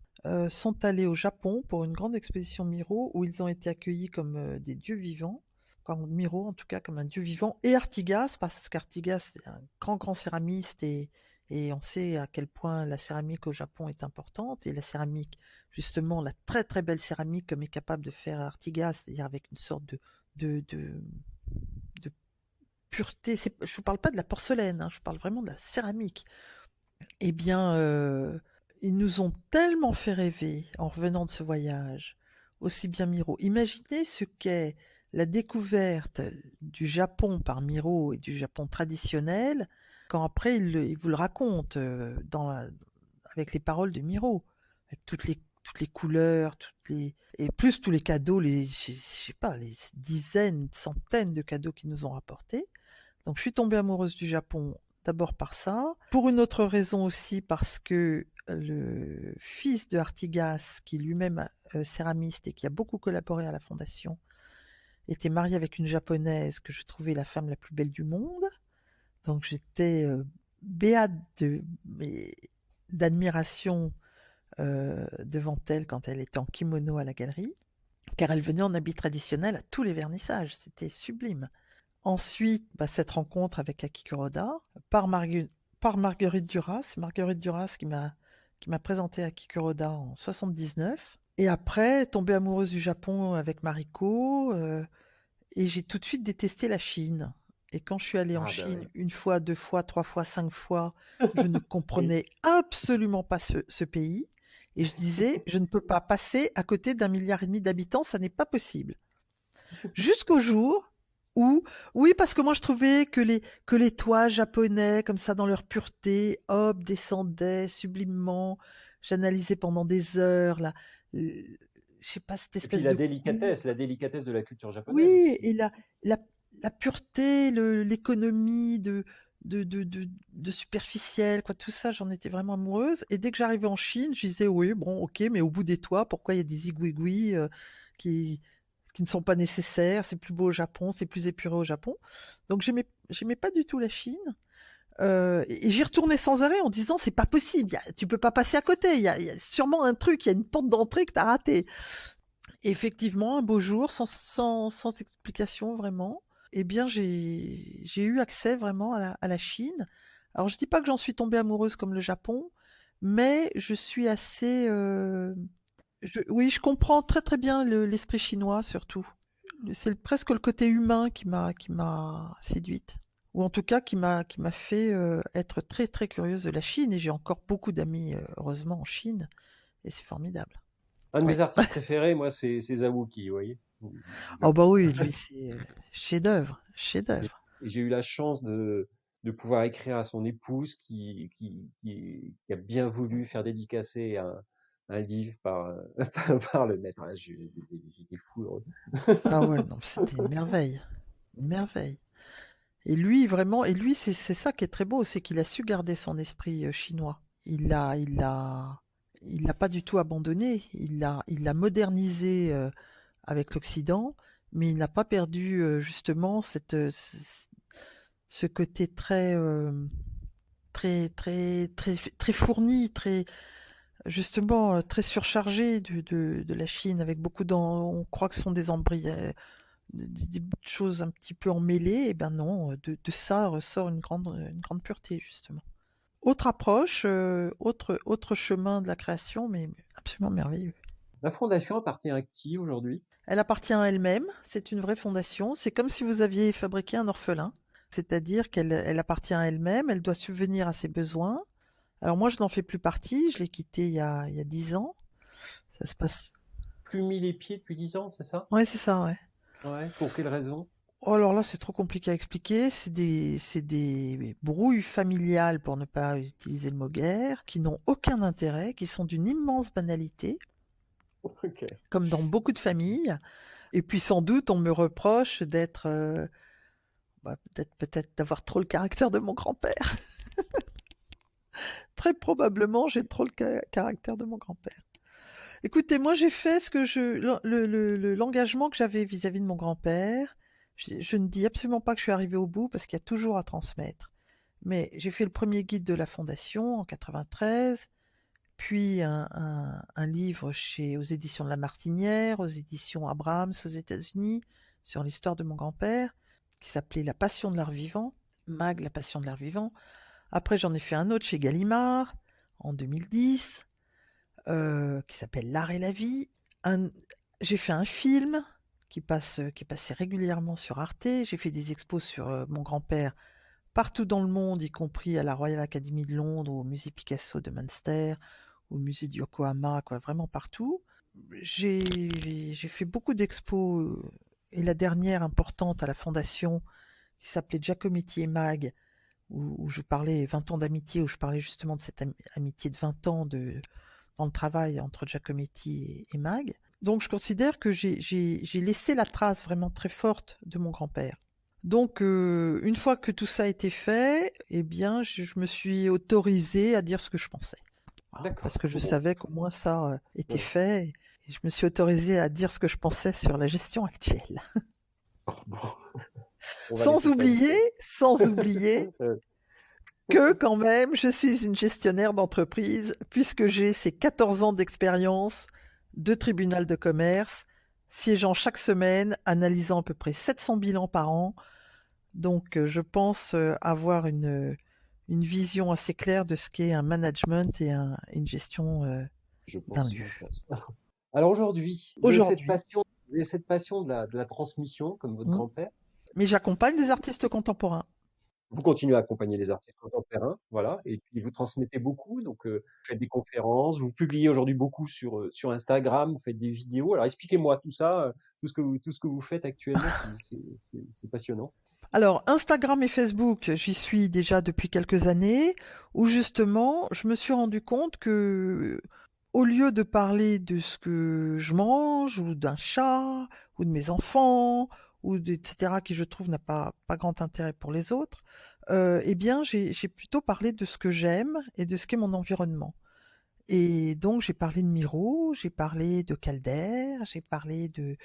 Speaker 2: sont allés au Japon pour une grande exposition Miro où ils ont été accueillis comme des dieux vivants, comme Miro en tout cas comme un dieu vivant, et Artigas parce qu'Artigas est un grand grand céramiste et Et on sait à quel point la céramique au Japon est importante. Et la céramique, justement, la très très belle céramique comme est capable de faire Artigas, c'est-à-dire avec une sorte de, de, de pureté. Je ne parle pas de la porcelaine, hein, je parle vraiment de la céramique. Eh bien, ils nous ont tellement fait rêver en revenant de ce voyage, aussi bien Miro. Imaginez ce qu'est la découverte du Japon par Miro et du Japon traditionnel, quand après il vous le raconte avec les paroles de Miro, avec toutes les couleurs, et plus tous les cadeaux, je sais pas, les dizaines, centaines de cadeaux qu'ils nous ont rapportés. Donc je suis tombée amoureuse du Japon d'abord par ça. Pour une autre raison aussi, parce que le fils de Artigas, qui lui-même céramiste et qui a beaucoup collaboré à la fondation, était marié avec une japonaise que je trouvais la femme la plus belle du monde. Donc j'étais béate d'admiration devant elle quand elle était en kimono à la galerie, car elle venait en habit traditionnel à tous les vernissages. C'était sublime. Ensuite, cette rencontre avec Aki Kuroda par Marguerite Duras. C'est Marguerite Duras qui m'a présenté Aki Kuroda en 79. Et après, tombée amoureuse du Japon avec Mariko. Et j'ai tout de suite détesté la Chine. Et quand je suis allée en
Speaker 1: Ah bah
Speaker 2: Chine
Speaker 1: oui.
Speaker 2: une fois, deux fois, trois fois, cinq fois, je ne
Speaker 1: Oui.
Speaker 2: comprenais absolument pas ce pays. Et je disais, je ne peux pas passer à côté d'1,5 milliard d'habitants, ça n'est pas possible. Jusqu'au jour où, oui, parce que moi je trouvais que les toits japonais, comme ça, dans leur pureté, hop, descendaient sublimement. J'analysais pendant des heures, là, je sais pas, cette
Speaker 1: Et puis
Speaker 2: espèce de couleur.
Speaker 1: la délicatesse de la culture japonaise
Speaker 2: Oui,
Speaker 1: aussi.
Speaker 2: et la, la pureté, l'économie de superficiel, quoi, tout ça, j'en étais vraiment amoureuse. Et dès que j'arrivais en Chine, je disais, oui, bon, ok, mais au bout des toits, pourquoi il y a des igouigouis qui, qui ne sont pas nécessaires? C'est plus beau au Japon, c'est plus épuré au Japon. Donc j'aimais pas du tout la Chine. Et j'y retournais sans arrêt en disant, c'est pas possible, tu peux pas passer à côté, il y a sûrement un truc, il y a une porte d'entrée que tu as ratée. Et effectivement, un beau jour, sans explication vraiment, eh bien, j'ai eu accès vraiment à la Chine. Alors, je dis pas que j'en suis tombée amoureuse comme le Japon, mais je suis assez. Oui, je comprends très très bien l'esprit chinois surtout. C'est presque le côté humain qui m'a séduite, ou en tout cas qui m'a fait être très très curieuse de la Chine. Et j'ai encore beaucoup d'amis, heureusement, en Chine, et c'est formidable.
Speaker 1: Un de
Speaker 2: Oui.
Speaker 1: mes artistes préférés, moi, c'est Zawuki, vous voyez, du
Speaker 2: Oh
Speaker 1: Japon.
Speaker 2: bah oui, lui, c'est chef-d'œuvre,
Speaker 1: Et
Speaker 2: chef-d'œuvre.
Speaker 1: et j'ai eu la chance de pouvoir écrire à son épouse qui a bien voulu faire dédicacer un livre par le maître. Ah, j'étais fou heureux.
Speaker 2: Ah ouais, non, c'était une merveille, une merveille. Et lui, vraiment, c'est ça qui est très beau, c'est qu'il a su garder son esprit chinois. Il l'a pas du tout abandonné. Il l'a modernisé avec l'Occident, mais il n'a pas perdu justement ce côté très, très, très, très fourni, très justement très surchargé de la Chine, avec on croit que ce sont des embryons, des choses un petit peu emmêlées. Et ben non, de ça ressort une grande pureté, justement. Autre approche, autre chemin de la création, mais absolument merveilleux.
Speaker 1: La fondation appartient à qui aujourd'hui?
Speaker 2: Elle appartient à elle-même, c'est une vraie fondation. C'est comme si vous aviez fabriqué un orphelin, c'est-à-dire qu'elle appartient à elle-même, elle doit subvenir à ses besoins. Alors moi, je n'en fais plus partie, je l'ai quittée il y a 10 ans. Ça se passe.
Speaker 1: Plus mis les pieds depuis 10 ans, c'est ça?
Speaker 2: Ouais, c'est ça, ouais.
Speaker 1: Ouais. Pour quelle raison?
Speaker 2: Oh, alors là, c'est trop compliqué à expliquer. C'est des brouilles familiales, pour ne pas utiliser le mot guerre, qui n'ont aucun intérêt, qui sont d'une immense banalité,
Speaker 1: Ok.
Speaker 2: comme dans beaucoup de familles. Et puis sans doute, on me reproche peut-être d'avoir trop le caractère de mon grand-père. Très probablement, j'ai trop le caractère de mon grand-père. Écoutez, moi j'ai fait l'engagement que j'avais vis-à-vis de mon grand-père. Je ne dis absolument pas que je suis arrivée au bout parce qu'il y a toujours à transmettre. Mais j'ai fait le premier guide de la Fondation en 93, puis un livre aux éditions de La Martinière, aux éditions Abrams aux États-Unis, sur l'histoire de mon grand-père, qui s'appelait La Passion de l'art vivant, Mag, La Passion de l'art vivant. Après, j'en ai fait un autre chez Gallimard en 2010, qui s'appelle L'art et la vie. J'ai fait un film qui est passé régulièrement sur Arte. J'ai fait des expos sur mon grand-père partout dans le monde, y compris à la Royal Academy de Londres, au musée Picasso de Münster, au musée de Yokohama, quoi, vraiment partout. J'ai fait beaucoup d'expos, et la dernière importante à la fondation, qui s'appelait Giacometti et Mag, où je parlais 20 ans d'amitié, où je parlais justement de cette amitié de 20 ans dans le travail entre Giacometti et Mag. Donc je considère que j'ai laissé la trace vraiment très forte de mon grand-père. Donc une fois que tout ça a été fait, eh bien je me suis autorisée à dire ce que je pensais. Voilà,
Speaker 1: D'accord.
Speaker 2: parce que je
Speaker 1: Bon,
Speaker 2: savais qu'au moins ça était
Speaker 1: ouais.
Speaker 2: fait. Et je me suis autorisée à dire ce que je pensais sur la gestion actuelle.
Speaker 1: Bon, on va
Speaker 2: Sans
Speaker 1: laisser ça de
Speaker 2: oublier,
Speaker 1: côté.
Speaker 2: sans oublier que quand même, je suis une gestionnaire d'entreprise, puisque j'ai ces 14 ans d'expérience de tribunal de commerce, siégeant chaque semaine, analysant à peu près 700 bilans par an. Donc, je pense avoir une vision assez claire de ce qu'est un management et une gestion
Speaker 1: Je
Speaker 2: d'un
Speaker 1: pense,
Speaker 2: lieu.
Speaker 1: je pense. Alors aujourd'hui,
Speaker 2: Aujourd'hui.
Speaker 1: vous avez cette passion de la transmission, comme votre
Speaker 2: Mm.
Speaker 1: grand-père.
Speaker 2: Mais j'accompagne des artistes contemporains.
Speaker 1: Vous continuez à accompagner les artistes contemporains, voilà, et puis vous transmettez beaucoup, donc vous faites des conférences, vous publiez aujourd'hui beaucoup sur Instagram, vous faites des vidéos. Alors expliquez-moi tout ça, tout ce que vous faites actuellement, c'est passionnant.
Speaker 2: Alors, Instagram et Facebook, j'y suis déjà depuis quelques années, où justement, je me suis rendu compte que, au lieu de parler de ce que je mange, ou d'un chat, ou de mes enfants, etc., qui je trouve n'a pas grand intérêt pour les autres, eh bien, j'ai plutôt parlé de ce que j'aime et de ce qu'est mon environnement. Et donc, j'ai parlé de Miro, j'ai parlé de Calder, j'ai parlé de,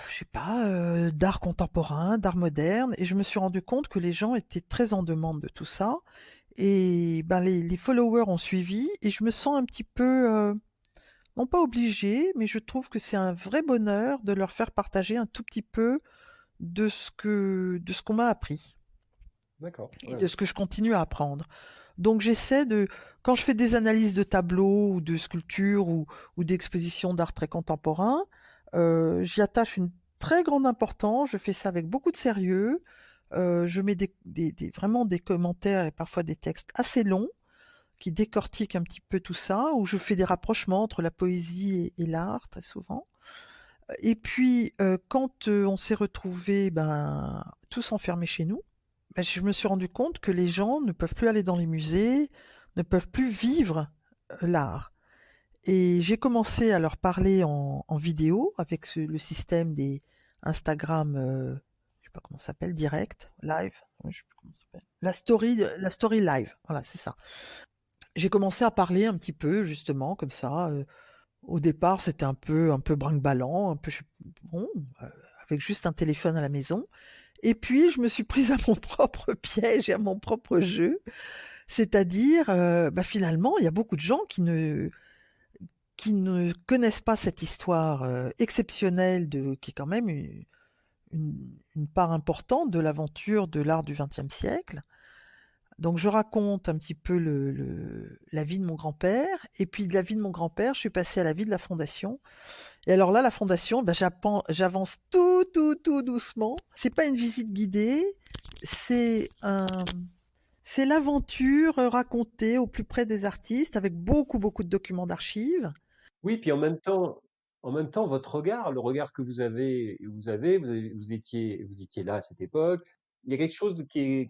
Speaker 2: je sais pas, d'art contemporain, d'art moderne, et je me suis rendu compte que les gens étaient très en demande de tout ça. Et ben les followers ont suivi, et je me sens un petit peu, non pas obligée, mais je trouve que c'est un vrai bonheur de leur faire partager un tout petit peu de ce qu'on m'a appris
Speaker 1: D'accord,
Speaker 2: et
Speaker 1: ouais,
Speaker 2: de
Speaker 1: ouais.
Speaker 2: ce que je continue à apprendre. Donc j'essaie de, quand je fais des analyses de tableaux ou de sculptures ou d'expositions d'art très contemporain, j'y attache une très grande importance, je fais ça avec beaucoup de sérieux, je mets vraiment des commentaires et parfois des textes assez longs qui décortiquent un petit peu tout ça, où je fais des rapprochements entre la poésie et l'art très souvent. Et puis quand on s'est retrouvés tous enfermés chez nous, je me suis rendu compte que les gens ne peuvent plus aller dans les musées, ne peuvent plus vivre l'art. Et j'ai commencé à leur parler en vidéo avec le système des Instagram, je sais pas comment ça s'appelle, direct, live, ouais, je sais plus comment ça s'appelle. La story live, voilà, c'est ça. J'ai commencé à parler un petit peu, justement, comme ça. Au départ, c'était un peu brinque-ballant, un peu, bon, euh, avec juste un téléphone à la maison. Et puis, je me suis prise à mon propre piège et à mon propre jeu. C'est-à-dire, finalement, il y a beaucoup de gens qui ne connaissent pas cette histoire exceptionnelle qui est quand même une part importante de l'aventure de l'art du XXe siècle. Donc, je raconte un petit peu la vie de mon grand-père. Et puis, de la vie de mon grand-père, je suis passée à la vie de la fondation. Et alors là, la fondation, j'avance tout doucement. C'est pas une visite guidée, c'est c'est l'aventure racontée au plus près des artistes avec beaucoup de documents d'archives.
Speaker 1: Oui, puis en même temps, votre regard, le regard que vous étiez là à cette époque. Il y a quelque chose qui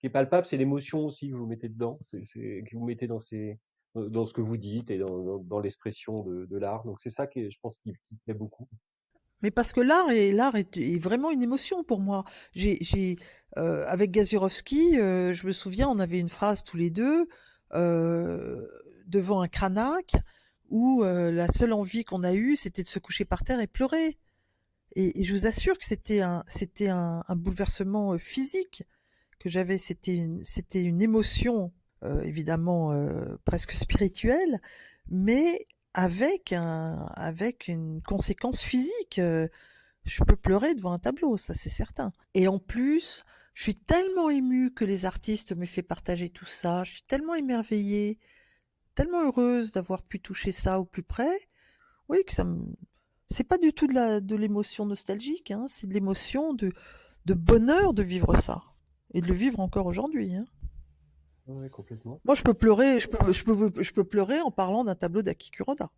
Speaker 1: est palpable, c'est l'émotion aussi que vous mettez dedans, que vous mettez dans ce que vous dites et dans l'expression de l'art. Donc c'est ça je pense, qui plaît beaucoup.
Speaker 2: Mais parce que est vraiment une émotion pour moi. Avec Gazurovski, je me souviens, on avait une phrase tous les deux euh, devant un cranac où la seule envie qu'on a eue, c'était de se coucher par terre et pleurer. Et je vous assure que c'était un bouleversement physique que j'avais. C'était une émotion, évidemment presque spirituelle, mais avec une conséquence physique. Je peux pleurer devant un tableau, ça c'est certain. Et en plus, Je suis tellement émue que les artistes m'aient fait partager tout ça. Je suis tellement émerveillée, tellement heureuse d'avoir pu toucher ça au plus près. Oui, que ça me... C'est pas du tout de l'émotion nostalgique, hein, c'est de l'émotion de bonheur de vivre ça. Et de le vivre encore aujourd'hui, hein.
Speaker 1: Ouais, complètement.
Speaker 2: Moi, je peux pleurer, je peux pleurer en parlant d'un tableau d'Aki Kuroda.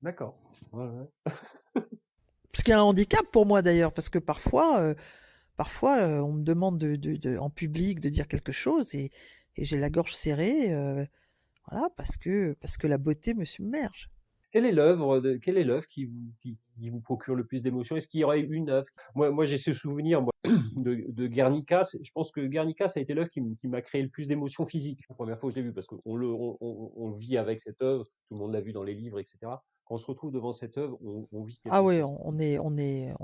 Speaker 1: D'accord. Ouais, ouais.
Speaker 2: Ce qui est un handicap pour moi d'ailleurs, parce que parfois on me demande en public de dire quelque chose et j'ai la gorge serrée, voilà, parce que la beauté me submerge.
Speaker 1: Quelle est l'œuvre qui vous procure le plus d'émotions? Est-ce qu'il y aurait une œuvre? Moi, j'ai ce souvenir, moi, de Guernica. Je pense que Guernica, ça a été l'œuvre qui m'a créé le plus d'émotions physiques la première fois que je l'ai vue, parce on le vit avec cette œuvre, tout le monde l'a vu dans les livres, etc. Quand on se retrouve devant cette œuvre, on vit
Speaker 2: Ah
Speaker 1: quelque
Speaker 2: ouais,
Speaker 1: chose.
Speaker 2: on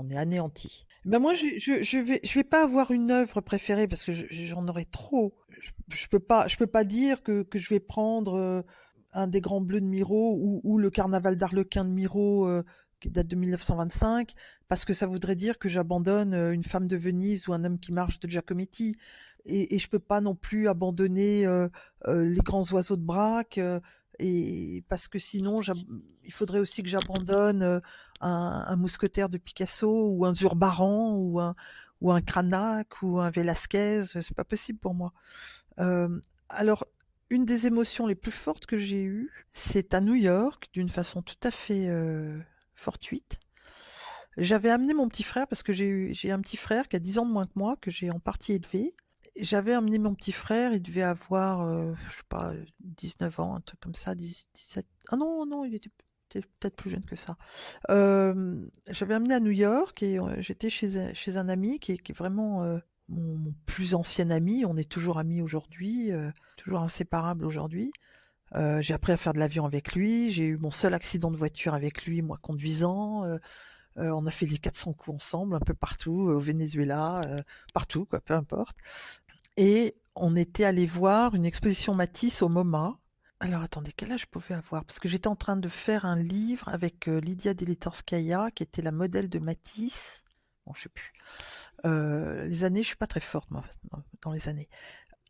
Speaker 2: est anéanti. Ben moi, je vais pas avoir une œuvre préférée parce que j'en aurais trop. Je peux pas dire que je vais prendre un des Grands Bleus de Miro ou le Carnaval d'Arlequin de Miro qui date de 1925 parce que ça voudrait dire que j'abandonne Une femme de Venise ou Un homme qui marche de Giacometti. Et je peux pas non plus abandonner Les grands oiseaux de Braque. Et parce que sinon, il faudrait aussi que j'abandonne un mousquetaire de Picasso ou un Zurbaran ou un Cranach ou un Velázquez. C'est pas possible pour moi. Alors, une des émotions les plus fortes que j'ai eues, c'est à New York, d'une façon tout à fait fortuite. J'avais amené mon petit frère parce que j'ai un petit frère qui a 10 ans de moins que moi, que j'ai en partie élevé. J'avais amené mon petit frère, il devait avoir, je sais pas, 19 ans, un truc comme ça, 17. Ah non, non, il était peut-être plus jeune que ça. J'avais amené à New York et j'étais chez un ami qui est vraiment mon plus ancien ami. On est toujours amis aujourd'hui, toujours inséparables aujourd'hui. J'ai appris à faire de l'avion avec lui. J'ai eu mon seul accident de voiture avec lui, moi conduisant. On a fait les 400 coups ensemble, un peu partout, au Venezuela, partout, quoi, peu importe. Et on était allé voir une exposition Matisse au MoMA. Alors attendez, quel âge je pouvais avoir? Parce que j'étais en train de faire un livre avec Lydia Deletorskaya, qui était la modèle de Matisse. Bon, je sais plus. Les années, je suis pas très forte, moi, dans les années.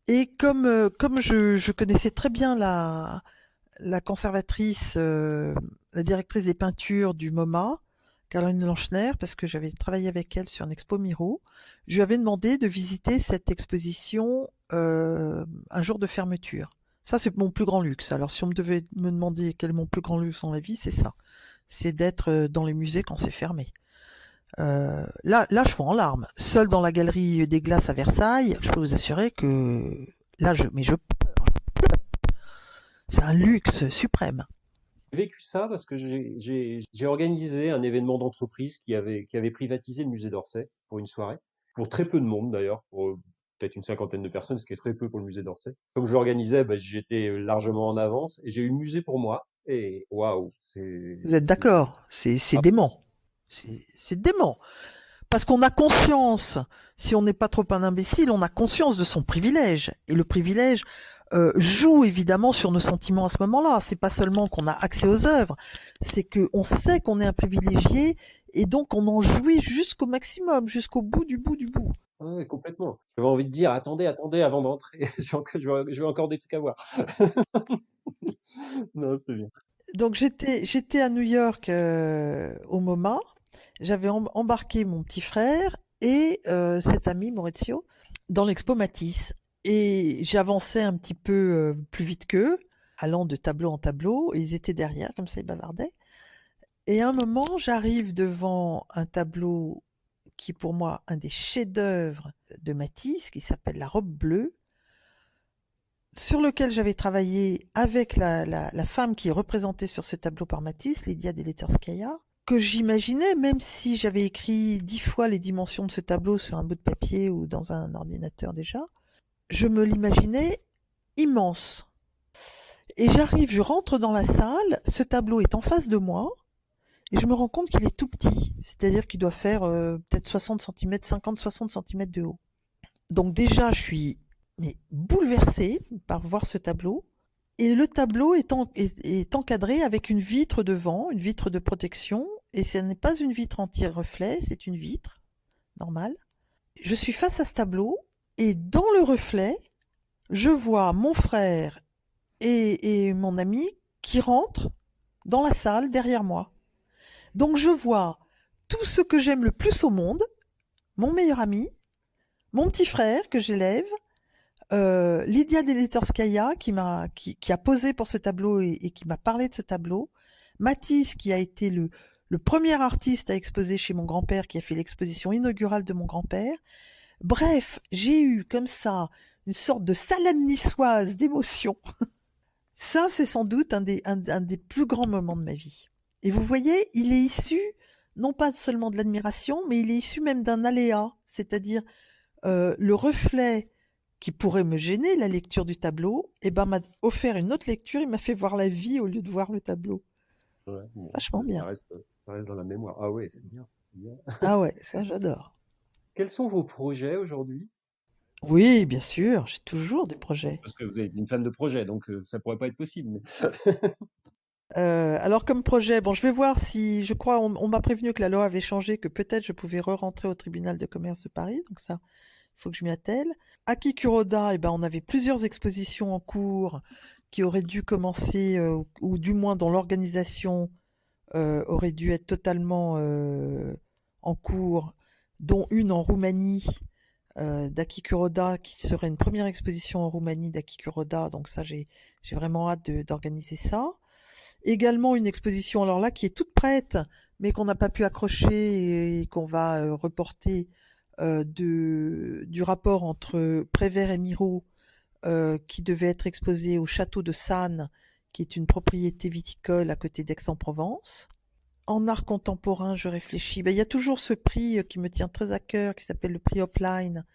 Speaker 2: Et comme je connaissais très bien la conservatrice, la directrice des peintures du MoMA, Caroline Blanchner, parce que j'avais travaillé avec elle sur une expo Miro, je lui avais demandé de visiter cette exposition un jour de fermeture. Ça, c'est mon plus grand luxe. Alors, si on me devait me demander quel est mon plus grand luxe dans la vie, c'est ça. C'est d'être dans les musées quand c'est fermé. Là, je fonds en larmes. Seul dans la galerie des Glaces à Versailles, je peux vous assurer que là, je pleure. C'est un luxe suprême.
Speaker 1: J'ai vécu ça parce que j'ai organisé un événement d'entreprise qui avait privatisé le musée d'Orsay pour une soirée, pour très peu de monde d'ailleurs, pour peut-être une cinquantaine de personnes, ce qui est très peu pour le musée d'Orsay. Comme je l'organisais, bah, j'étais largement en avance et j'ai eu le musée pour moi. Et waouh,
Speaker 2: Vous êtes d'accord? C'est
Speaker 1: ah,
Speaker 2: dément. C'est dément. Parce qu'on a conscience, si on n'est pas trop un imbécile, on a conscience de son privilège. Et le privilège joue évidemment sur nos sentiments à ce moment-là. C'est pas seulement qu'on a accès aux œuvres, c'est qu'on sait qu'on est un privilégié et donc on en jouit jusqu'au maximum, jusqu'au bout du bout du bout.
Speaker 1: ouais, complètement. J'avais envie de dire, attendez, attendez, avant d'entrer, je vais encore des trucs à voir. Non, c'est bien.
Speaker 2: Donc j'étais à New York au MoMA. J'avais embarqué mon petit frère et cet ami Maurizio dans l'expo Matisse. Et j'avançais un petit peu plus vite qu'eux, allant de tableau en tableau, et ils étaient derrière, comme ça ils bavardaient. Et à un moment, j'arrive devant un tableau qui est pour moi un des chefs-d'œuvre de Matisse, qui s'appelle La robe bleue, sur lequel j'avais travaillé avec la femme qui est représentée sur ce tableau par Matisse, Lydia Deletorskaya, que j'imaginais, même si j'avais écrit 10 fois les dimensions de ce tableau sur un bout de papier ou dans un ordinateur déjà, je me l'imaginais immense. Et j'arrive, je rentre dans la salle, ce tableau est en face de moi, et je me rends compte qu'il est tout petit, c'est-à-dire qu'il doit faire peut-être 60 cm, 50-60 cm de haut. Donc déjà, je suis bouleversée par voir ce tableau. Et le tableau est encadré avec une vitre devant, une vitre de protection, et ce n'est pas une vitre anti-reflet, c'est une vitre normale. Je suis face à ce tableau, Et dans le reflet, je vois mon frère et mon ami qui rentrent dans la salle derrière moi. Donc je vois tout ce que j'aime le plus au monde, mon meilleur ami, mon petit frère que j'élève, Lydia Deletorskaya qui a posé pour ce tableau et qui m'a parlé de ce tableau, Mathis qui a été le premier artiste à exposer chez mon grand-père, qui a fait l'exposition inaugurale de mon grand-père. Bref, j'ai eu comme ça une sorte de salade niçoise d'émotions. Ça, c'est sans doute un des plus grands moments de ma vie. Et vous voyez, il est issu, non pas seulement de l'admiration, mais il est issu même d'un aléa, c'est-à-dire le reflet qui pourrait me gêner, la lecture du tableau, m'a offert une autre lecture, il m'a fait voir la vie au lieu de voir le tableau.
Speaker 1: Ouais, bon,
Speaker 2: Vachement bien.
Speaker 1: ça reste dans la mémoire. Ah ouais, c'est bien.
Speaker 2: Ah ouais, ça j'adore.
Speaker 1: Quels sont vos projets aujourd'hui?
Speaker 2: Oui, bien sûr, j'ai toujours des projets.
Speaker 1: Parce que vous êtes une femme de projet, donc ça pourrait pas être possible. Mais...
Speaker 2: Alors comme projet, bon, je vais voir si, je crois, on m'a prévenu que la loi avait changé, que peut-être je pouvais re-rentrer au tribunal de commerce de Paris, donc ça, il faut que je m'y attelle. À Kikuroda, on avait plusieurs expositions en cours qui auraient dû commencer, ou du moins dont l'organisation aurait dû être totalement en cours, dont une en Roumanie, d'Akikuroda, qui serait une première exposition en Roumanie d'Akikuroda, donc ça j'ai vraiment hâte d'organiser ça. Également une exposition, alors là, qui est toute prête, mais qu'on n'a pas pu accrocher et qu'on va reporter, du rapport entre Prévert et Miro, qui devait être exposé au château de Sannes, qui est une propriété viticole à côté d'Aix-en-Provence. En art contemporain, je réfléchis. Il y a toujours ce prix qui me tient très à cœur, qui s'appelle le prix Hopline,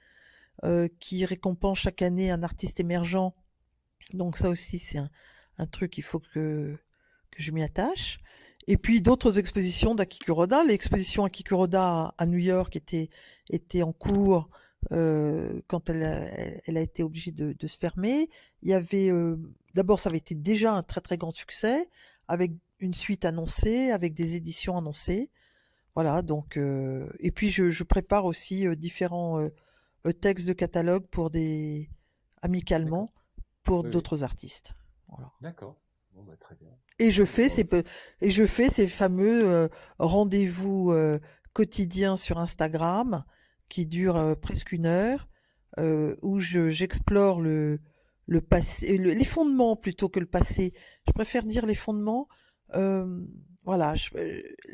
Speaker 2: qui récompense chaque année un artiste émergent. Donc ça aussi, c'est un truc, il faut que je m'y attache. Et puis d'autres expositions d'Akikuroda. L'exposition Akikuroda à New York était en cours quand elle a été obligée de se fermer. Il y avait d'abord, ça avait été déjà un très très grand succès, avec une suite annoncée, avec des éditions annoncées. Voilà, donc et puis je prépare aussi différents textes de catalogue amicalement pour
Speaker 1: Oui, oui.
Speaker 2: d'autres artistes. Voilà.
Speaker 1: D'accord. Bon, bah, très bien.
Speaker 2: Et je fais
Speaker 1: Bon,
Speaker 2: ces fameux rendez-vous quotidiens sur Instagram qui durent presque 1 heure, où j'explore le passé, les fondements plutôt que le passé. Je préfère dire les fondements. Voilà,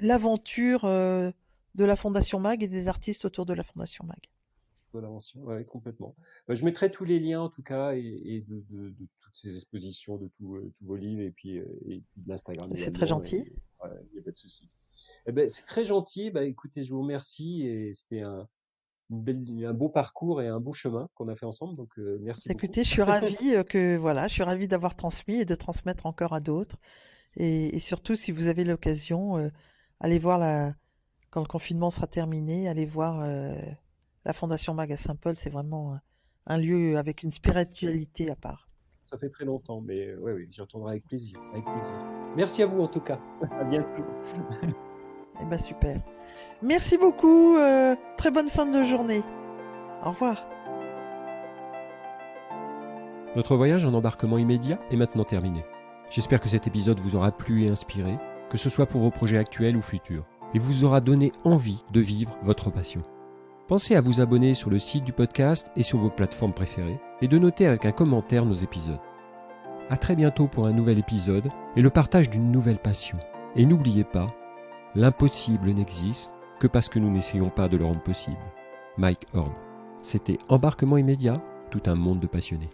Speaker 2: l'aventure de la Fondation Mag et des artistes autour de la Fondation Mag.
Speaker 1: de l'invention, ouais, complètement. Bah, je mettrai tous les liens en tout cas et de toutes ces expositions, de tous vos livres et puis de l'Instagram
Speaker 2: C'est très
Speaker 1: également.
Speaker 2: gentil.
Speaker 1: Ouais, il n'y a pas de souci. Eh ben, c'est très gentil. Bah, écoutez, je vous remercie et c'était un beau parcours et un beau chemin qu'on a fait ensemble. Donc, merci beaucoup.
Speaker 2: Écoutez, je suis ravie je suis ravie d'avoir transmis et de transmettre encore à d'autres. Et surtout, si vous avez l'occasion, allez voir quand le confinement sera terminé, allez voir la Fondation Mag à Saint-Paul. C'est vraiment un lieu avec une spiritualité à part.
Speaker 1: Ça fait très longtemps, mais ouais, oui, j'y retournerai avec plaisir, avec plaisir. Merci à vous en tout cas. À bientôt.
Speaker 2: Eh ben super. Merci beaucoup. Très bonne fin de journée. Au revoir.
Speaker 3: Notre voyage en embarquement immédiat est maintenant terminé. J'espère que cet épisode vous aura plu et inspiré, que ce soit pour vos projets actuels ou futurs, et vous aura donné envie de vivre votre passion. Pensez à vous abonner sur le site du podcast et sur vos plateformes préférées, et de noter avec un commentaire nos épisodes. À très bientôt pour un nouvel épisode et le partage d'une nouvelle passion. Et n'oubliez pas, l'impossible n'existe que parce que nous n'essayons pas de le rendre possible. Mike Horn. C'était Embarquement immédiat, tout un monde de passionnés.